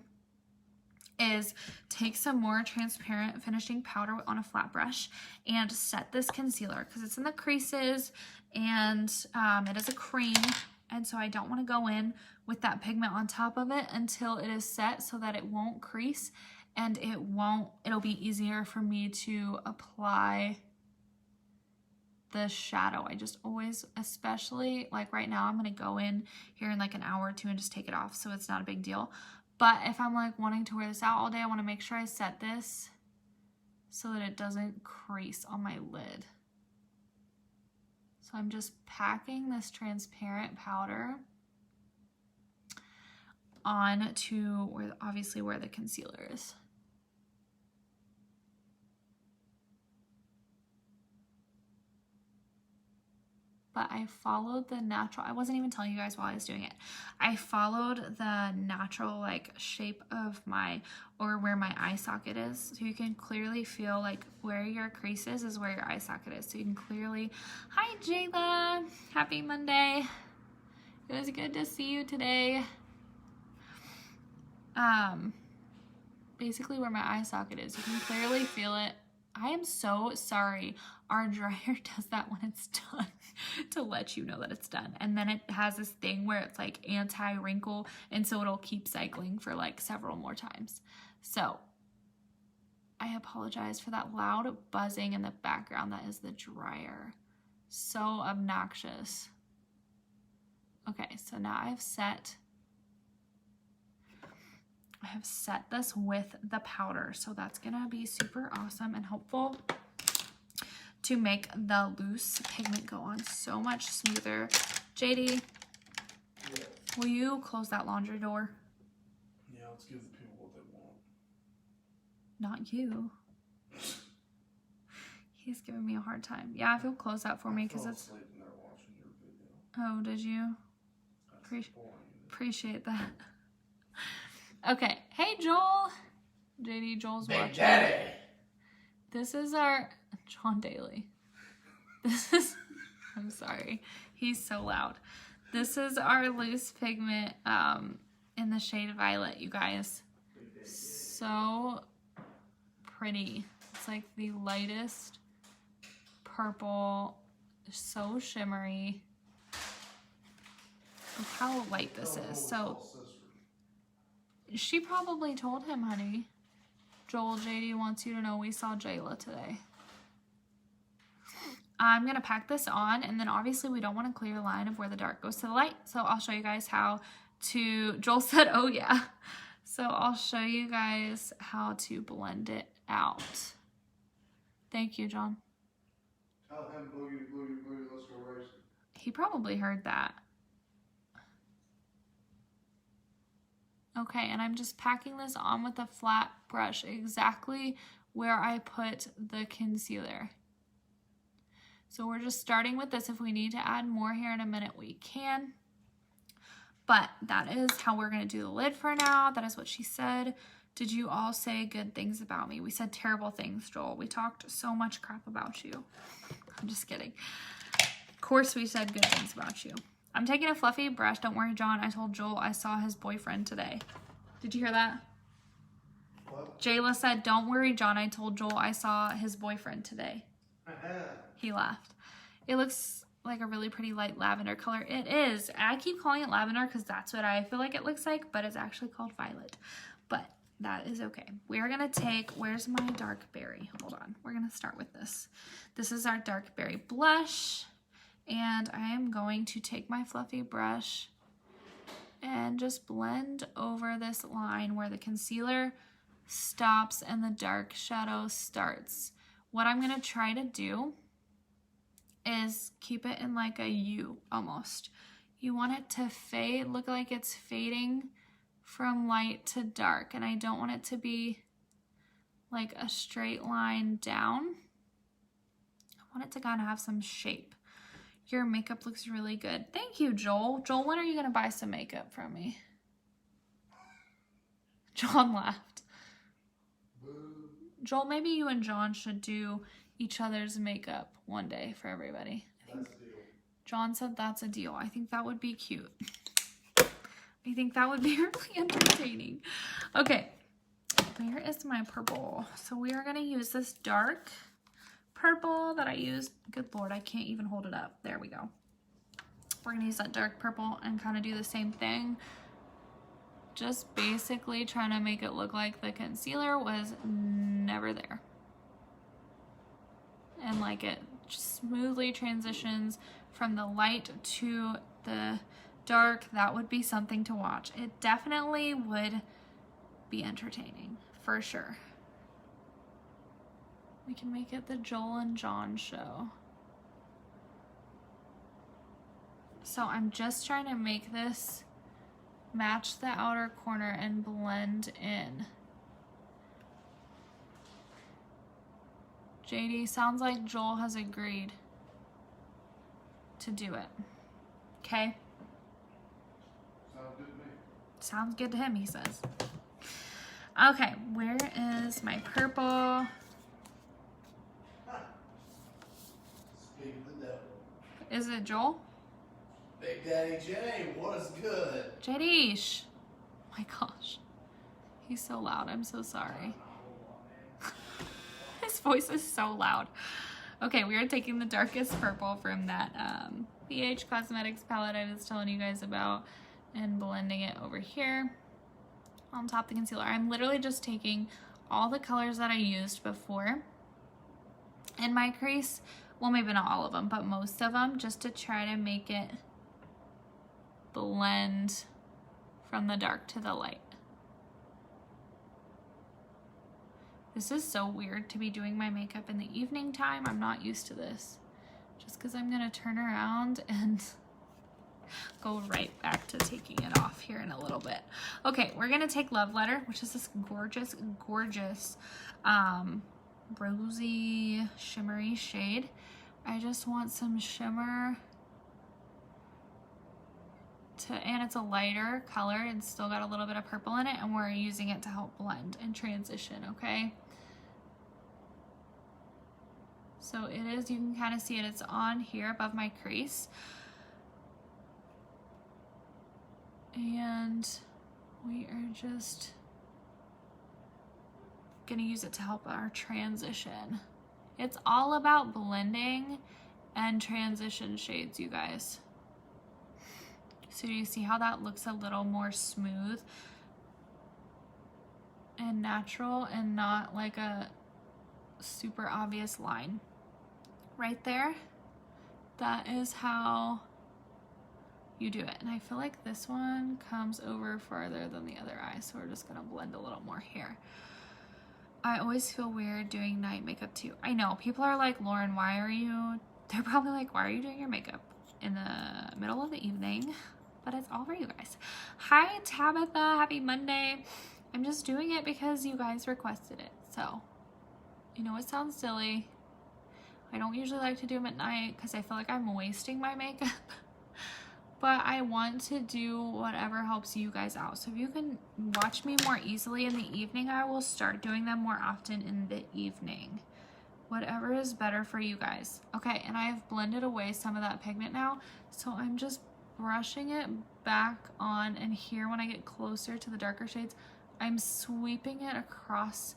is take some more transparent finishing powder on a flat brush and set this concealer, because it's in the creases and it is a cream, and so I don't want to go in with that pigment on top of it until it is set, so that it won't crease and it'll be easier for me to apply the shadow. I just always, especially like right now, I'm going to go in here in like an hour or two and just take it off, so it's not a big deal. But if I'm like wanting to wear this out all day, I want to make sure I set this so that it doesn't crease on my lid. So I'm just packing this transparent powder on to obviously where the concealer is. But I followed the natural, I wasn't even telling you guys while I was doing it. I followed the natural like shape of where my eye socket is. So you can clearly feel like where your crease is where your eye socket is. So you can clearly, hi Jayla, happy Monday. It was good to see you today. Basically where my eye socket is, you can clearly feel it. I am so sorry. Our dryer does that when it's done to let you know that it's done. And then it has this thing where it's like anti-wrinkle, and so it'll keep cycling for like several more times. So I apologize for that loud buzzing in the background. That is the dryer. So obnoxious. Okay, so now I have set this with the powder. So that's gonna be super awesome and helpful to make the loose pigment go on so much smoother. JD, yeah. Will you close that laundry door? Yeah, let's give the people what they want. Not you. He's giving me a hard time. Yeah, if you'll close that for me, because it's... asleep when they're watching your video. Oh, did you? Boring. Appreciate that. Okay. Hey, Joel. JD, Joel's Big watching. Daddy. This is our... John Daly. This is... I'm sorry. He's so loud. This is our loose pigment in the shade Violet, you guys. So pretty. It's like the lightest purple. So shimmery. Look how light this is. So she probably told him, honey. Joel, JD wants you to know we saw Jayla today. I'm going to pack this on, and then obviously we don't want a clear line of where the dark goes to the light. So I'll show you guys how to, Joel said, oh yeah. So I'll show you guys how to blend it out. Thank you, John. Tell him boogie, boogie, boogie, let's go racing. He probably heard that. Okay, and I'm just packing this on with a flat brush exactly where I put the concealer. So we're just starting with this. If we need to add more here in a minute, we can. But that is how we're going to do the lid for now. That is what she said. Did you all say good things about me? We said terrible things, Joel. We talked so much crap about you. I'm just kidding. Of course we said good things about you. I'm taking a fluffy brush. Don't worry, John. I told Joel I saw his boyfriend today. Did you hear that? What? Jayla said, don't worry, John. I told Joel I saw his boyfriend today. He laughed. It looks like a really pretty light lavender color. It is. I keep calling it lavender because that's what I feel like it looks like, but it's actually called violet. But that is okay. We are going to take, where's my dark berry? Hold on. We're going to start with this. This is our dark berry blush. And I am going to take my fluffy brush and just blend over this line where the concealer stops and the dark shadow starts. What I'm going to try to do is keep it in like a U almost. You want it to fade, look like it's fading from light to dark. And I don't want it to be like a straight line down. I want it to kind of have some shape. Your makeup looks really good. Thank you, Joel. Joel, when are you going to buy some makeup from me? John laughed. Joel, maybe you and John should do each other's makeup one day for everybody. That's a deal. John said that's a deal. I think that would be cute. I think that would be really entertaining. Okay, where is my purple? So we are going to use this dark purple that I used. Good Lord, I can't even hold it up. There we go. We're going to use that dark purple and kind of do the same thing. Just basically trying to make it look like the concealer was never there. And like it just smoothly transitions from the light to the dark. That would be something to watch. It definitely would be entertaining, for sure. We can make it the Joel and John show. So I'm just trying to make this match the outer corner and blend in. JD, sounds like Joel has agreed to do it. Okay? Sounds good to me. Sounds good to him, he says. Okay, where is my purple? Speak of the devil. Is it Joel? Big Daddy J, what is good? JD, oh my gosh. He's so loud, I'm so sorry. His voice is so loud. Okay, we are taking the darkest purple from that BH Cosmetics palette I was telling you guys about and blending it over here on top of the concealer. I'm literally just taking all the colors that I used before in my crease. Well, maybe not all of them, but most of them, just to try to make it blend from the dark to the light. This is so weird to be doing my makeup in the evening time. I'm not used to this. Just because I'm gonna turn around and go right back to taking it off here in a little bit. Okay, we're gonna take Love Letter, which is this gorgeous, gorgeous rosy, shimmery shade. I just want some shimmer and it's a lighter color. It's still got a little bit of purple in it, and we're using it to help blend and transition, okay? So it is, you can kind of see it, it's on here above my crease. And we are just gonna use it to help our transition. It's all about blending and transition shades, you guys. So you see how that looks a little more smooth and natural and not like a super obvious line right there. That is how you do it. And I feel like this one comes over farther than the other eye, so we're just gonna blend a little more here. I always feel weird doing night makeup too. I know, people are like, Lauren, they're probably like, why are you doing your makeup in the middle of the evening? But it's all for you guys. Hi Tabitha, happy Monday. I'm just doing it because you guys requested it. So, you know, it sounds silly. I don't usually like to do them at night because I feel like I'm wasting my makeup. But I want to do whatever helps you guys out. So if you can watch me more easily in the evening, I will start doing them more often in the evening. Whatever is better for you guys. Okay, and I've blended away some of that pigment now. So I'm just brushing it back on, and here when I get closer to the darker shades, I'm sweeping it across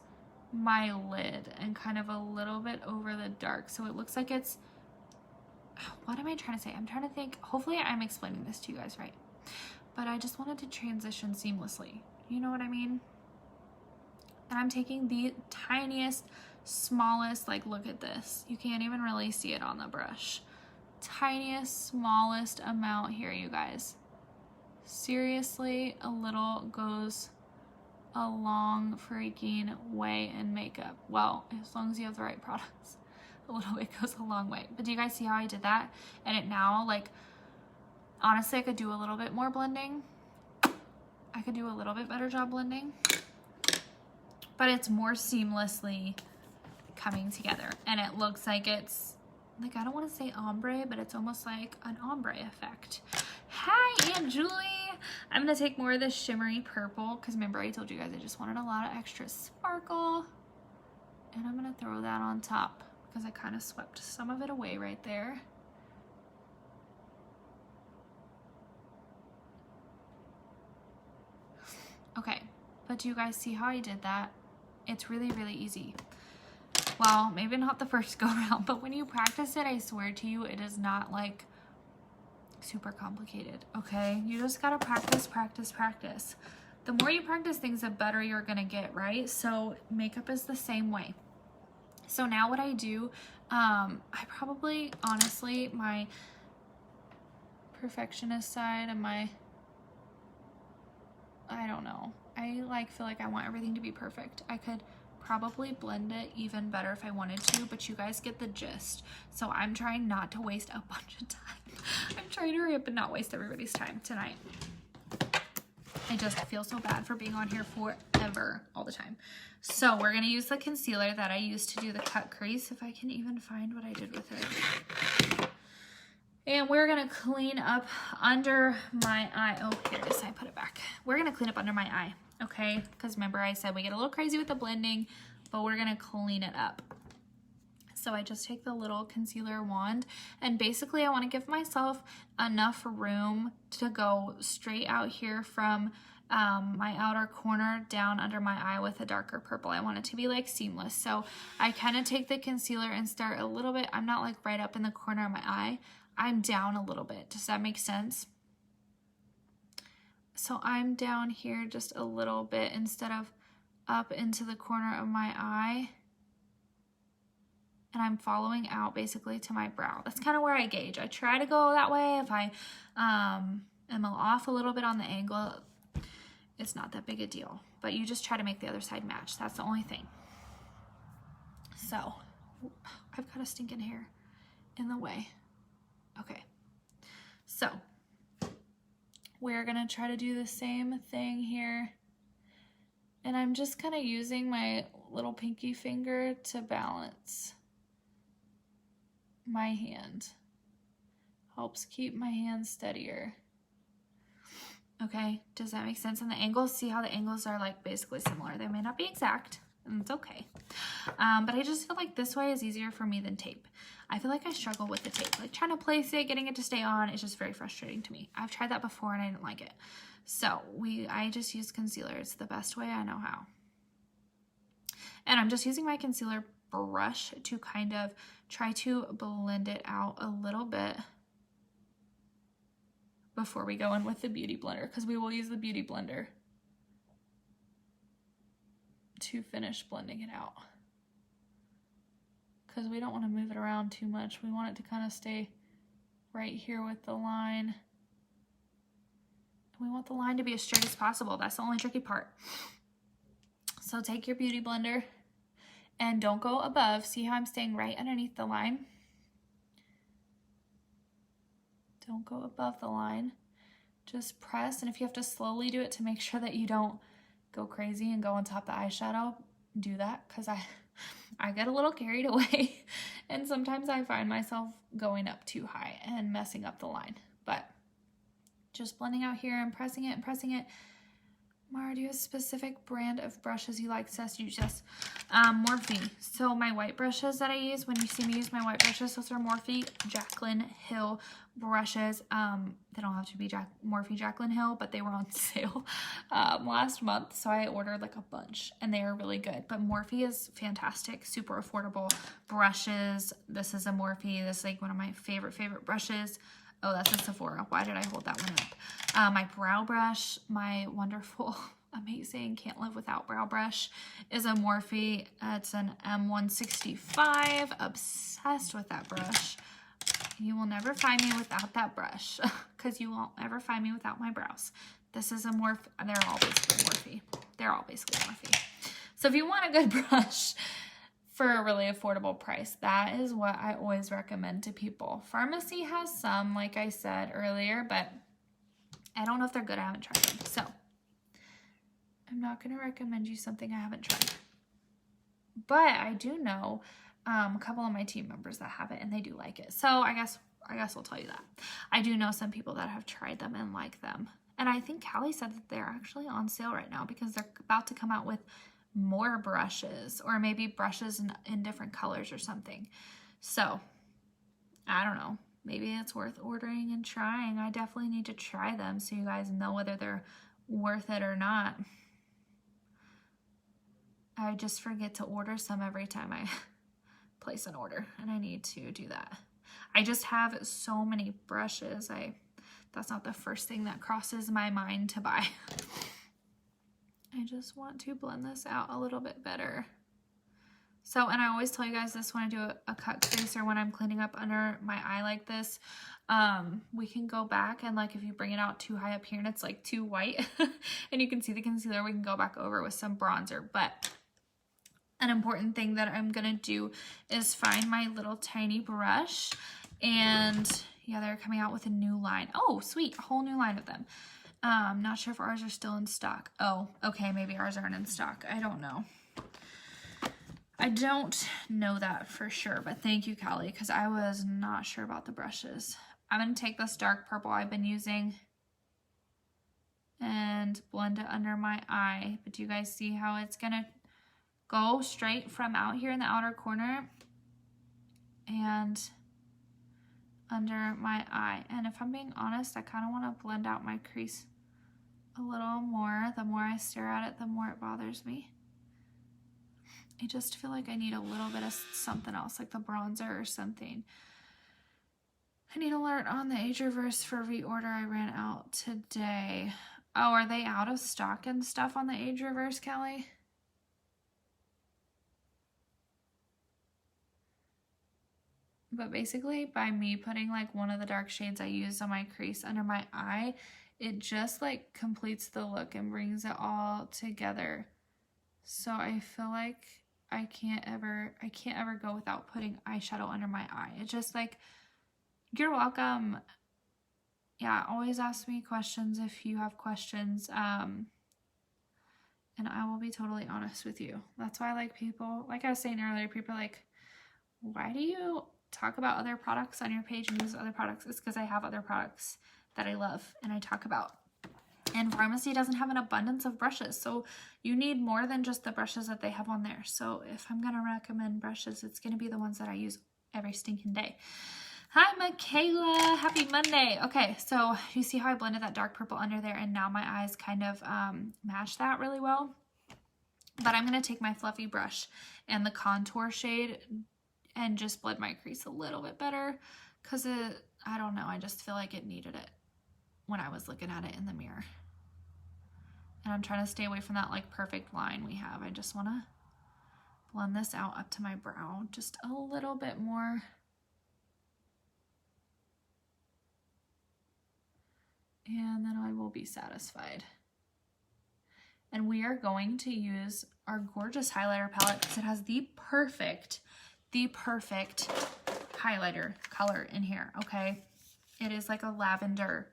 my lid and kind of a little bit over the dark. So it looks like it's, what am I trying to say? I'm trying to think, hopefully I'm explaining this to you guys right. But I just wanted to transition seamlessly. You know what I mean? And I'm taking the tiniest, smallest, like look at this. You can't even really see it on the brush. Tiniest, smallest amount here, you guys. Seriously, a little goes a long freaking way in makeup. Well, as long as you have the right products, a little bit goes a long way. But do you guys see how I did that? And it now, like, honestly, I could do a little bit more blending. I could do a little bit better job blending, but it's more seamlessly coming together. And it looks like it's, like, I don't want to say ombre, but it's almost like an ombre effect. Hi, Aunt Julie. I'm going to take more of this shimmery purple because remember I told you guys I just wanted a lot of extra sparkle. And I'm going to throw that on top because I kind of swept some of it away right there. Okay, but do you guys see how I did that? It's really, really easy. Well, maybe not the first go around, but when you practice it, I swear to you, it is not like super complicated, okay? You just gotta practice, practice, practice. The more you practice things, the better you're gonna get, right? So makeup is the same way. So now what I do, I probably, honestly, my perfectionist side and my, I don't know, I like feel like I want everything to be perfect. I could probably blend it even better if I wanted to, but you guys get the gist. So I'm trying not to waste a bunch of time. I'm trying to hurry up and not waste everybody's time tonight. I just feel so bad for being on here forever all the time. So we're gonna use the concealer that I used to do the cut crease, if I can even find what I did with it. And we're gonna clean up under my eye. Oh, here it is, I put it back. We're gonna clean up under my eye, okay? Because remember I said we get a little crazy with the blending, but we're gonna clean it up. So I just take the little concealer wand, and basically I wanna give myself enough room to go straight out here from my outer corner down under my eye with a darker purple. I want it to be like seamless. So I kind of take the concealer and start a little bit, I'm not like right up in the corner of my eye, I'm down a little bit. Does that make sense? So I'm down here just a little bit instead of up into the corner of my eye. And I'm following out basically to my brow. That's kind of where I gauge. I try to go that way. If I am off a little bit on the angle, it's not that big a deal. But you just try to make the other side match. That's the only thing. So, I've got a stinking hair in the way. Okay. So, we're going to try to do the same thing here. And I'm just kind of using my little pinky finger to balance my hand. Helps keep my hand steadier. Okay, does that make sense? And the angles, see how the angles are like basically similar. They may not be exact, and it's okay. But I just feel like this way is easier for me than tape. I feel like I struggle with the tape. Like trying to place it, getting it to stay on, is just very frustrating to me. I've tried that before and I didn't like it. So I just use concealer. It's the best way I know how. And I'm just using my concealer brush to kind of try to blend it out a little bit before we go in with the Beauty Blender, because we will use the Beauty Blender to finish blending it out. Because we don't want to move it around too much. We want it to kind of stay right here with the line. We want the line to be as straight as possible. That's the only tricky part. So take your Beauty Blender and don't go above. See how I'm staying right underneath the line? Don't go above the line. Just press, and if you have to slowly do it to make sure that you don't go crazy and go on top of the eyeshadow, do that, because I get a little carried away and sometimes I find myself going up too high and messing up the line. But just blending out here and pressing it and pressing it. Mara, do you have a specific brand of brushes you like to use? Yes, Morphe. So my white brushes that I use, when you see me use my white brushes, those are Morphe Jaclyn Hill brushes. They don't have to be Morphe Jaclyn Hill, but they were on sale last month, so I ordered like a bunch, and they are really good. But Morphe is fantastic, super affordable brushes. This is a Morphe. This is like one of my favorite brushes. Oh, that's a Sephora. Why did I hold that one up? My brow brush, my wonderful, amazing, can't live without brow brush, is a Morphe. It's an M165. Obsessed with that brush. You will never find me without that brush, because you won't ever find me without my brows. This is a Morphe. They're all basically Morphe. They're all basically Morphe. So if you want a good brush for a really affordable price, that is what I always recommend to people. Pharmacy has some, like I said earlier, but I don't know if they're good. I haven't tried them. So I'm not going to recommend you something I haven't tried. But I do know a couple of my team members that have it, and they do like it. So I guess I'll tell you that. I do know some people that have tried them and like them. And I think Callie said that they're actually on sale right now because they're about to come out with more brushes, or maybe brushes in different colors or something. So I don't know, maybe it's worth ordering and trying. I definitely need to try them so you guys know whether they're worth it or not. I just forget to order some every time I place an order, and I need to do that. I just have so many brushes. That's not the first thing that crosses my mind to buy. I just want to blend this out a little bit better. So, and I always tell you guys this when I do a cut crease or when I'm cleaning up under my eye like this, we can go back and like if you bring it out too high up here and it's like too white and you can see the concealer, we can go back over with some bronzer. But an important thing that I'm going to do is find my little tiny brush, and yeah, they're coming out with a new line. Oh, sweet, a whole new line of them. Not sure if ours are still in stock. Oh, okay, maybe ours aren't in stock. I don't know. I don't know that for sure, but thank you, Callie, because I was not sure about the brushes. I'm going to take this dark purple I've been using and blend it under my eye. But do you guys see how it's going to go straight from out here in the outer corner and under my eye? And if I'm being honest, I kind of want to blend out my crease a little more. The more I stare at it, the more it bothers me. I just feel like I need a little bit of something else, like the bronzer or something. I need alert on the Age Reverse for reorder. I ran out today. Oh, are they out of stock and stuff on the Age Reverse, Kelly? But basically, by me putting like one of the dark shades I use on my crease under my eye, it just like completes the look and brings it all together. So I feel like I can't ever go without putting eyeshadow under my eye. It's just like, you're welcome. Yeah, always ask me questions if you have questions. And I will be totally honest with you. That's why, like, people, like I was saying earlier, people are like, why do you talk about other products on your page and use other products? It's because I have other products that I love and I talk about. And Pharmacy doesn't have an abundance of brushes, so you need more than just the brushes that they have on there. So if I'm going to recommend brushes, it's going to be the ones that I use every stinking day. Hi, Michaela. Happy Monday. Okay, so you see how I blended that dark purple under there, and now my eyes kind of match that really well. But I'm going to take my fluffy brush and the contour shade and just blend my crease a little bit better because I don't know, I just feel like it needed it when I was looking at it in the mirror. And I'm trying to stay away from that like perfect line we have. I just want to blend this out up to my brow just a little bit more. And then I will be satisfied. And we are going to use our gorgeous highlighter palette because it has the perfect highlighter color in here, okay? It is like a lavender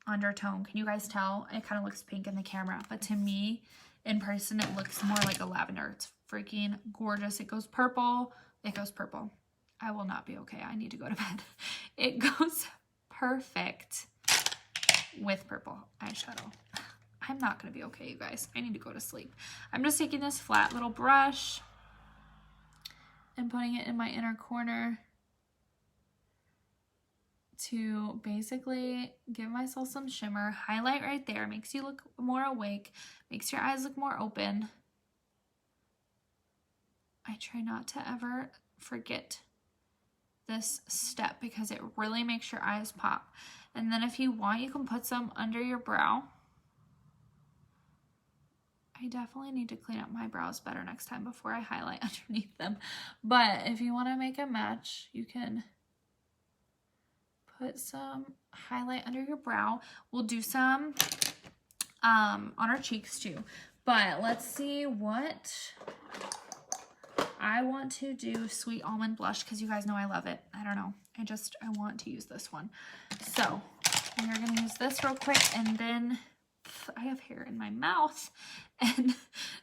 undertone. Can you guys tell? It kind of looks pink in the camera, but to me, in person, it looks more like a lavender. It's freaking gorgeous. It goes purple. It goes purple. I will not be okay. I need to go to bed. It goes perfect with purple eyeshadow. I'm not going to be okay, you guys. I need to go to sleep. I'm just taking this flat little brush and putting it in my inner corner to basically give myself some shimmer. Highlight right there. Makes you look more awake. Makes your eyes look more open. I try not to ever forget this step because it really makes your eyes pop. And then if you want, you can put some under your brow. I definitely need to clean up my brows better next time before I highlight underneath them. But if you want to make a match, you can put some highlight under your brow. We'll do some on our cheeks too. But let's see what I want to do. Sweet almond blush, because you guys know I love it. I don't know. I want to use this one. So we're going to use this real quick, and then I have hair in my mouth, and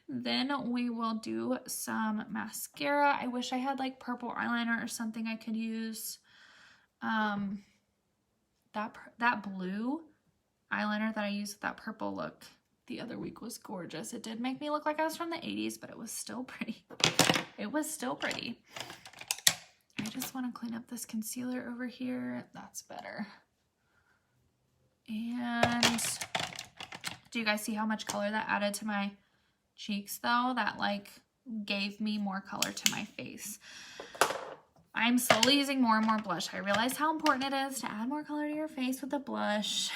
then we will do some mascara. I wish I had like purple eyeliner or something I could use. That blue eyeliner that I used with that purple look the other week was gorgeous. It did make me look like I was from the 80s, but it was still pretty. It was still pretty. I just want to clean up this concealer over here. That's better. And do you guys see how much color that added to my cheeks though? That like gave me more color to my face. I'm slowly using more and more blush. I realized how important it is to add more color to your face with the blush.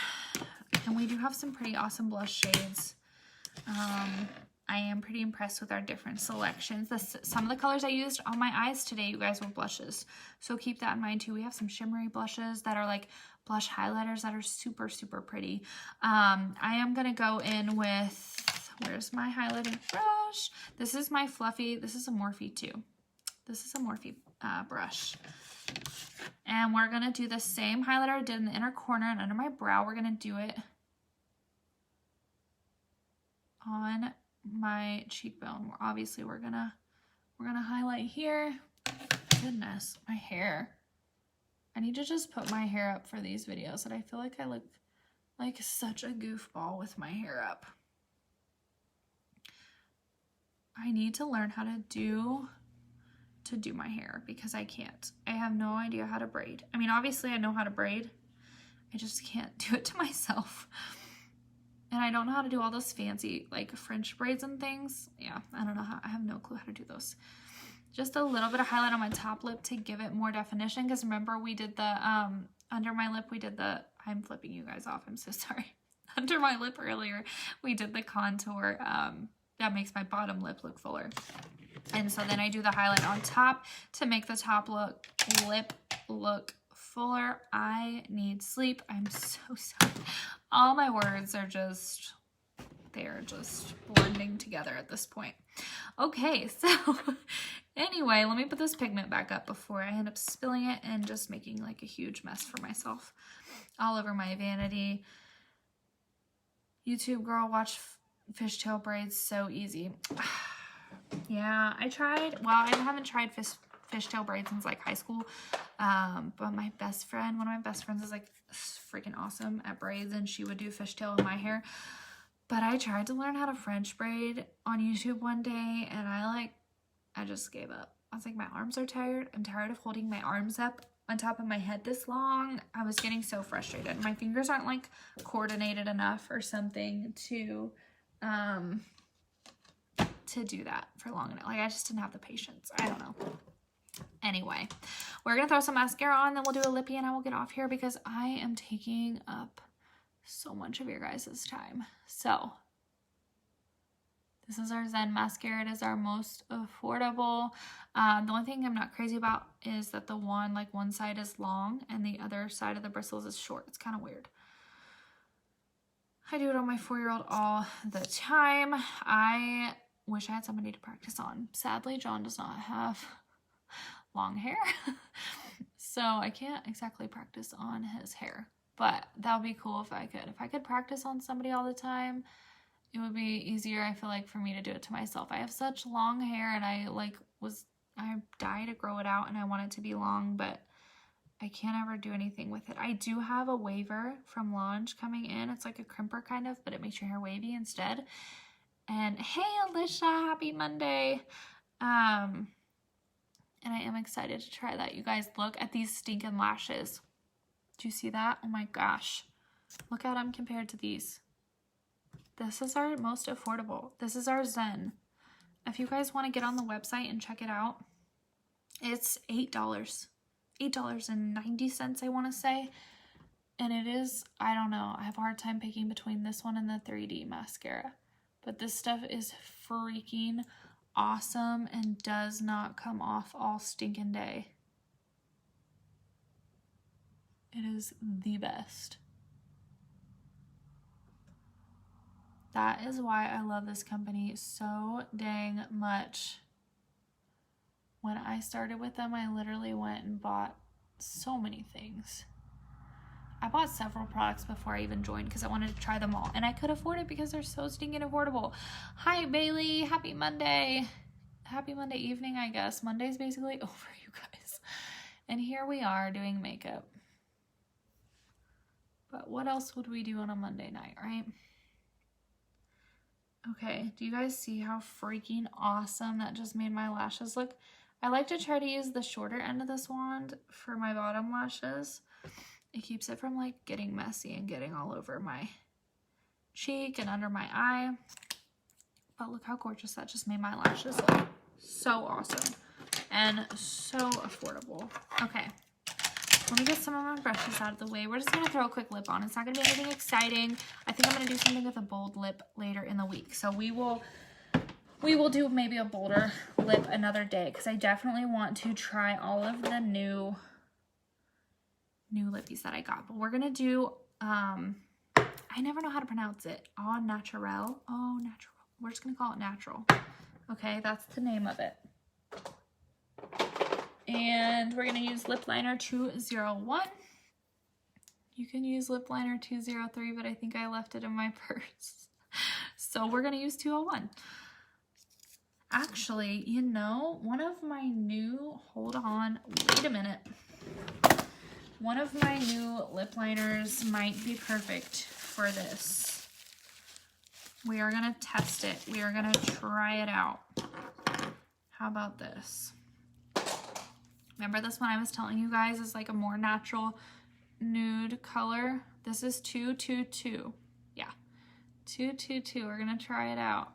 And we do have some pretty awesome blush shades. I am pretty impressed with our different selections. Some of the colors I used on my eyes today, you guys, were blushes. So keep that in mind too. We have some shimmery blushes that are like blush highlighters that are super, super pretty. I am going to go in with, where's my highlighting brush? This is my fluffy, this is a Morphe too. This is a Morphe brush. And we're going to do the same highlighter I did in the inner corner and under my brow. We're going to do it on my cheekbone. Obviously, we're gonna highlight here. Goodness, my hair. I need to just put my hair up for these videos, and I feel like I look like such a goofball with my hair up. I need to learn how to do my hair because I can't. I have no idea how to braid. I mean, obviously I know how to braid. I just can't do it to myself. And I don't know how to do all those fancy like French braids and things. Yeah, I don't know how. I have no clue how to do those. Just a little bit of highlight on my top lip to give it more definition. Because remember we did the under my lip. We did the. I'm flipping you guys off. I'm so sorry. Under my lip earlier, we did the contour. That makes my bottom lip look fuller. And so then I do the highlight on top to make the top lip look fuller. I need sleep. I'm so sorry. All my words are just, they're just blending together at this point. Okay, so anyway, let me put this pigment back up before I end up spilling it and just making like a huge mess for myself all over my vanity. YouTube girl, watch fishtail braids, so easy. Yeah, I tried, well, I haven't tried fishtail braids since like high school, but my best friend, one of my best friends is like freaking awesome at braids, and she would do fishtail in my hair. But I tried to learn how to French braid on YouTube one day, and I just gave up. I was like, my arms are tired. I'm tired of holding my arms up on top of my head this long. I was getting so frustrated. My fingers aren't like coordinated enough or something to do that for long enough. Like, I just didn't have the patience. I don't know. Anyway, we're gonna throw some mascara on, then we'll do a lippy, and I will get off here because I am taking up so much of your guys' time. So this is our Zen mascara. It is our most affordable. The only thing I'm not crazy about is that the one side is long and the other side of the bristles is short. It's kind of weird. I do it on my 4-year-old all the time. I wish I had somebody to practice on. Sadly, John does not have long hair, so I can't exactly practice on his hair. But that would be cool if I could. If I could practice on somebody all the time, it would be easier, I feel like, for me to do it to myself. I have such long hair, and I die to grow it out, and I want it to be long, but I can't ever do anything with it. I do have a waver from Launch coming in. It's like a crimper kind of, but it makes your hair wavy instead. And hey, Alicia, happy Monday. And I am excited to try that. You guys, look at these stinking lashes. Do you see that? Oh my gosh. Look at them compared to these. This is our most affordable. This is our Zen. If you guys want to get on the website and check it out, it's $8. $8.90, I want to say. And it is, I don't know, I have a hard time picking between this one and the 3D mascara. But this stuff is freaking awesome and does not come off all stinking day. It is the best. That is why I love this company so dang much. When I started with them, I literally went and bought so many things. I bought several products before I even joined because I wanted to try them all. And I could afford it because they're so stinking affordable. Hi, Bailey. Happy Monday. Happy Monday evening, I guess. Monday's basically over, you guys. And here we are doing makeup. But what else would we do on a Monday night, right? Okay, do you guys see how freaking awesome that just made my lashes look? I like to try to use the shorter end of this wand for my bottom lashes. It keeps it from like getting messy and getting all over my cheek and under my eye. But look how gorgeous that just made my lashes look. So awesome and so affordable. Okay, let me get some of my brushes out of the way. We're just going to throw a quick lip on. It's not going to be anything exciting. I think I'm going to do something with a bold lip later in the week. So we will do maybe a bolder lip another day because I definitely want to try all of the new lippies that I got. But we're going to do, I never know how to pronounce it. Au Naturel. Oh, natural. We're just going to call it natural. Okay, that's the name of it. And we're going to use lip liner 201. You can use lip liner 203, but I think I left it in my purse. So we're going to use 201. Actually, you know, one of my new, hold on, wait a minute. One of my new lip liners might be perfect for this. We are going to test it. We are going to try it out. How about this? Remember this one I was telling you guys is like a more natural nude color? This is 222. Yeah, 222. We're going to try it out.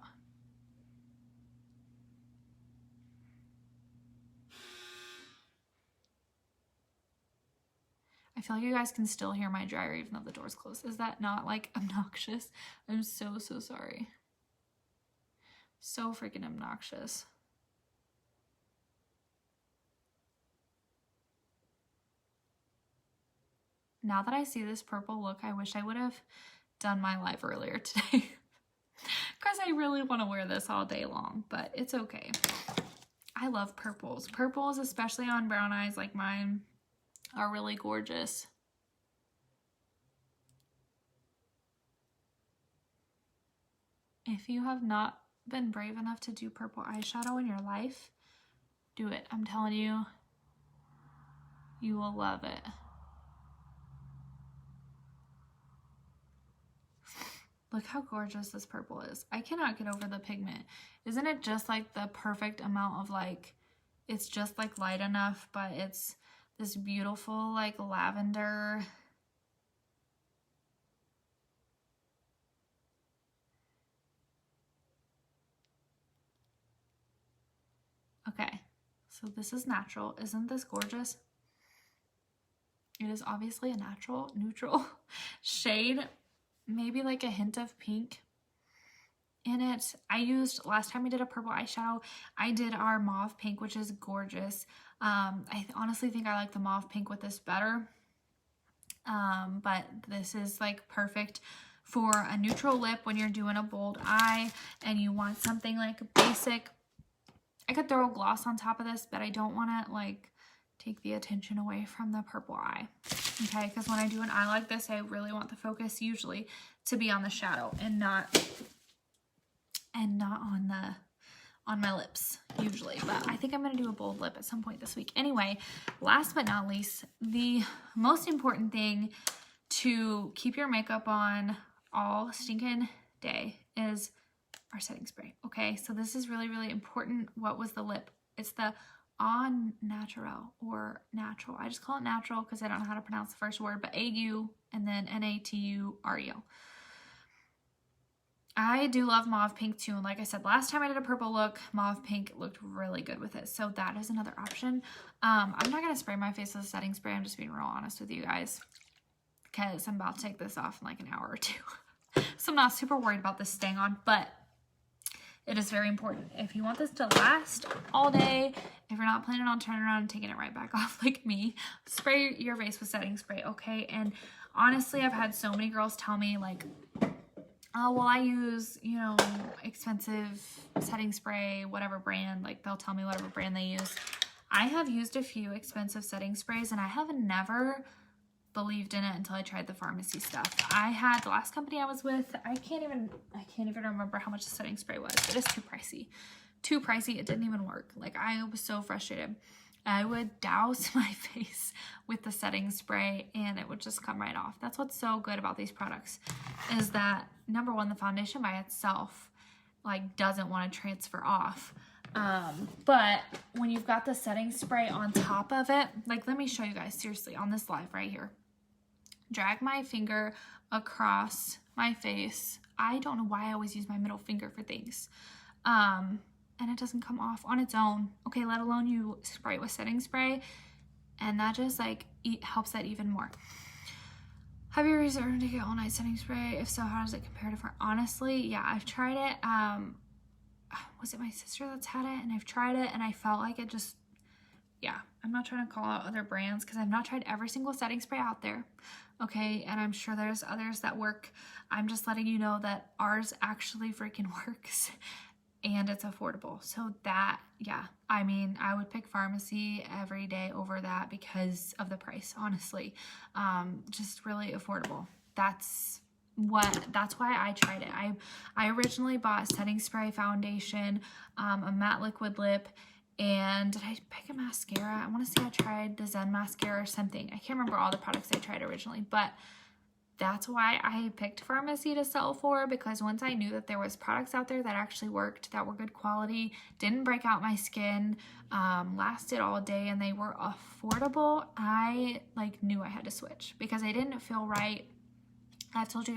I feel like you guys can still hear my dryer even though the door's closed. Is that not like obnoxious? I'm so sorry. So freaking obnoxious. now that I see this purple look, I wish I would have done my live earlier today. Because I really want to wear this all day long, but it's okay. I love purples. Purples, especially on brown eyes like mine, are really gorgeous. If you have not been brave enough to do purple eyeshadow in your life, do it. I'm telling you, you will love it. Look how gorgeous this purple is. I cannot get over the pigment. Isn't it just like the perfect amount of like, it's just like light enough, but it's this beautiful like lavender. Okay, so this is natural. Isn't this gorgeous? It is obviously a natural, neutral shade. Maybe like a hint of pink in it. I used, last time I did a purple eyeshadow, I did our mauve pink, which is gorgeous. I honestly think I like the mauve pink with this better. But this is like perfect for a neutral lip when you're doing a bold eye and you want something like basic. I could throw a gloss on top of this, but I don't want to like take the attention away from the purple eye. Okay, because when I do an eye like this, I really want the focus usually to be on the shadow and not on my lips usually. But I think I'm going to do a bold lip at some point this week. Anyway, last but not least, the most important thing to keep your makeup on all stinking day is our setting spray. Okay, so this is really, really important. What was the lip? It's the Au Naturel or natural. I just call it natural because I don't know how to pronounce the first word, but A-U and then N-A-T-U-R-E-L. I do love mauve pink too, and like I said, last time I did a purple look, mauve pink looked really good with it, so that is another option. I'm not going to spray my face with a setting spray. I'm just being real honest with you guys because I'm about to take this off in like an hour or two. So I'm not super worried about this staying on, but it is very important. If you want this to last all day, if you're not planning on turning around and taking it right back off like me, spray your face with setting spray, okay? And honestly, I've had so many girls tell me like, oh, well, I use, you know, expensive setting spray, whatever brand, like they'll tell me whatever brand they use. I have used a few expensive setting sprays and I have never believed in it until I tried the pharmacy stuff. I had the last company I was with, I can't even remember how much the setting spray was, but it's too pricey. Too pricey, it didn't even work. Like I was so frustrated. I would douse my face with the setting spray and it would just come right off. That's what's so good about these products is that number one, the foundation by itself like doesn't want to transfer off. But when you've got the setting spray on top of it, like let me show you guys seriously on this live right here. Drag my finger across my face. I don't know why I always use my middle finger for things. And it doesn't come off on its own. Okay, let alone you spray it with setting spray. And that just like helps that even more. Have you reserved to get all night setting spray? If so, how does it compare to honestly? Yeah, I've tried it. Was it my sister that's had it? And I've tried it and I felt like it just, yeah, I'm not trying to call out other brands because I've not tried every single setting spray out there. Okay, and I'm sure there's others that work. I'm just letting you know that ours actually freaking works and it's affordable. So that, yeah, I mean, I would pick pharmacy every day over that because of the price, honestly. Just really affordable. That's why I tried it. I originally bought setting spray, foundation, a matte liquid lip, and did I pick a mascara? I want to say I tried the Zen mascara or something. I can't remember all the products I tried originally, but that's why I picked pharmacy to sell for, because once I knew that there was products out there that actually worked, that were good quality, didn't break out my skin, lasted all day, and they were affordable, I like knew I had to switch because I didn't feel right. I've told you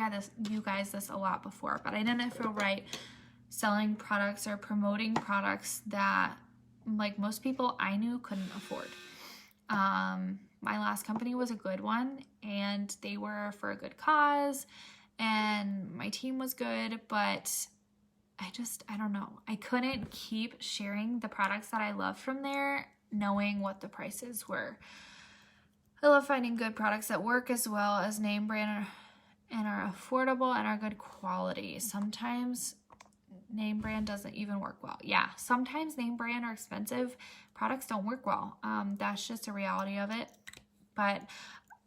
guys this a lot before, but I didn't feel right selling products or promoting products that like most people I knew couldn't afford. My last company was a good one and they were for a good cause and my team was good, but I don't know. I couldn't keep sharing the products that I loved from there knowing what the prices were. I love finding good products that work as well as name brand and are affordable and are good quality. Sometimes name brand doesn't even work well. Yeah, sometimes name brand or expensive products don't work well. That's just a reality of it. But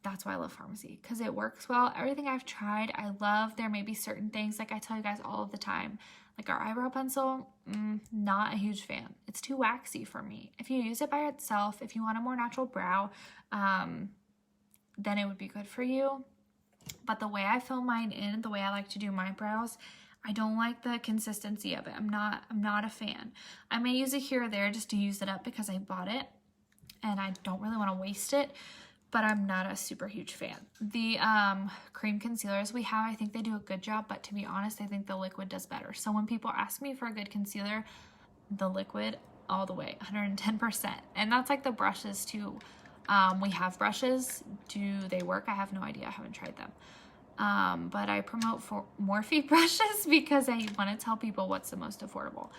that's why I love pharmacy, because it works well. Everything I've tried, I love. There may be certain things, like I tell you guys all of the time, like our eyebrow pencil, not a huge fan. It's too waxy for me. If you use it by itself, if you want a more natural brow, then it would be good for you. But the way I fill mine in, the way I like to do my brows, I don't like the consistency of it. I'm not a fan. I may use it here or there just to use it up because I bought it and I don't really want to waste it, but I'm not a super huge fan. The cream concealers we have, I think they do a good job, but to be honest, I think the liquid does better. So when people ask me for a good concealer, the liquid all the way, 110%. And that's like the brushes too. We have brushes. Do they work? I have no idea. I haven't tried them. But I promote for Morphe brushes because I want to tell people what's the most affordable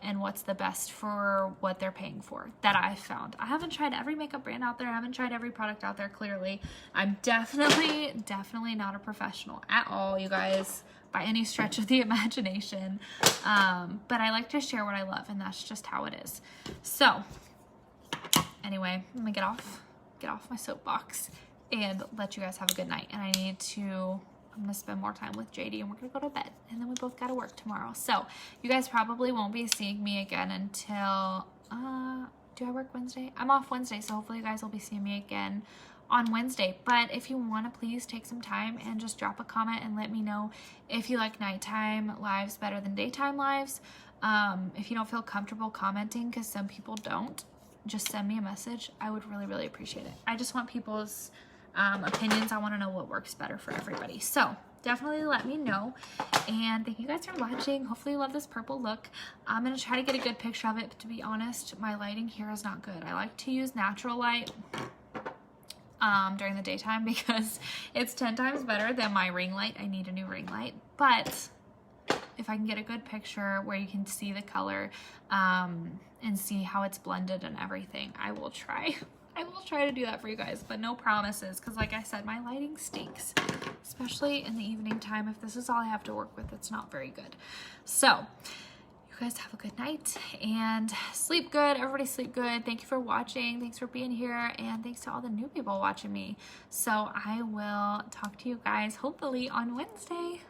and what's the best for what they're paying for that I've found. I haven't tried every makeup brand out there. I haven't tried every product out there, clearly. I'm definitely not a professional at all, you guys, by any stretch of the imagination. But I like to share what I love, and that's just how it is. So anyway, let me get off my soapbox and let you guys have a good night. And I'm gonna spend more time with JD and we're gonna go to bed, and then we both gotta work tomorrow. So you guys probably won't be seeing me again until, do I work Wednesday? I'm off Wednesday, so hopefully you guys will be seeing me again on Wednesday. But if you want to, please take some time and just drop a comment and let me know if you like nighttime lives better than daytime lives. If you don't feel comfortable commenting, because some people don't, just send me a message. I would really appreciate it. I just want people's opinions. I want to know what works better for everybody. So definitely let me know. And thank you guys for watching. Hopefully you love this purple look. I'm going to try to get a good picture of it, but to be honest, my lighting here is not good. I like to use natural light during the daytime because it's 10 times better than my ring light. I need a new ring light. But if I can get a good picture where you can see the color and see how it's blended and everything, I will try. I will try to do that for you guys, but no promises, because like I said, my lighting stinks, especially in the evening time. If this is all I have to work with, it's not very good. So you guys have a good night and sleep good. Everybody sleep good. Thank you for watching. Thanks for being here, and thanks to all the new people watching me. So I will talk to you guys hopefully on Wednesday.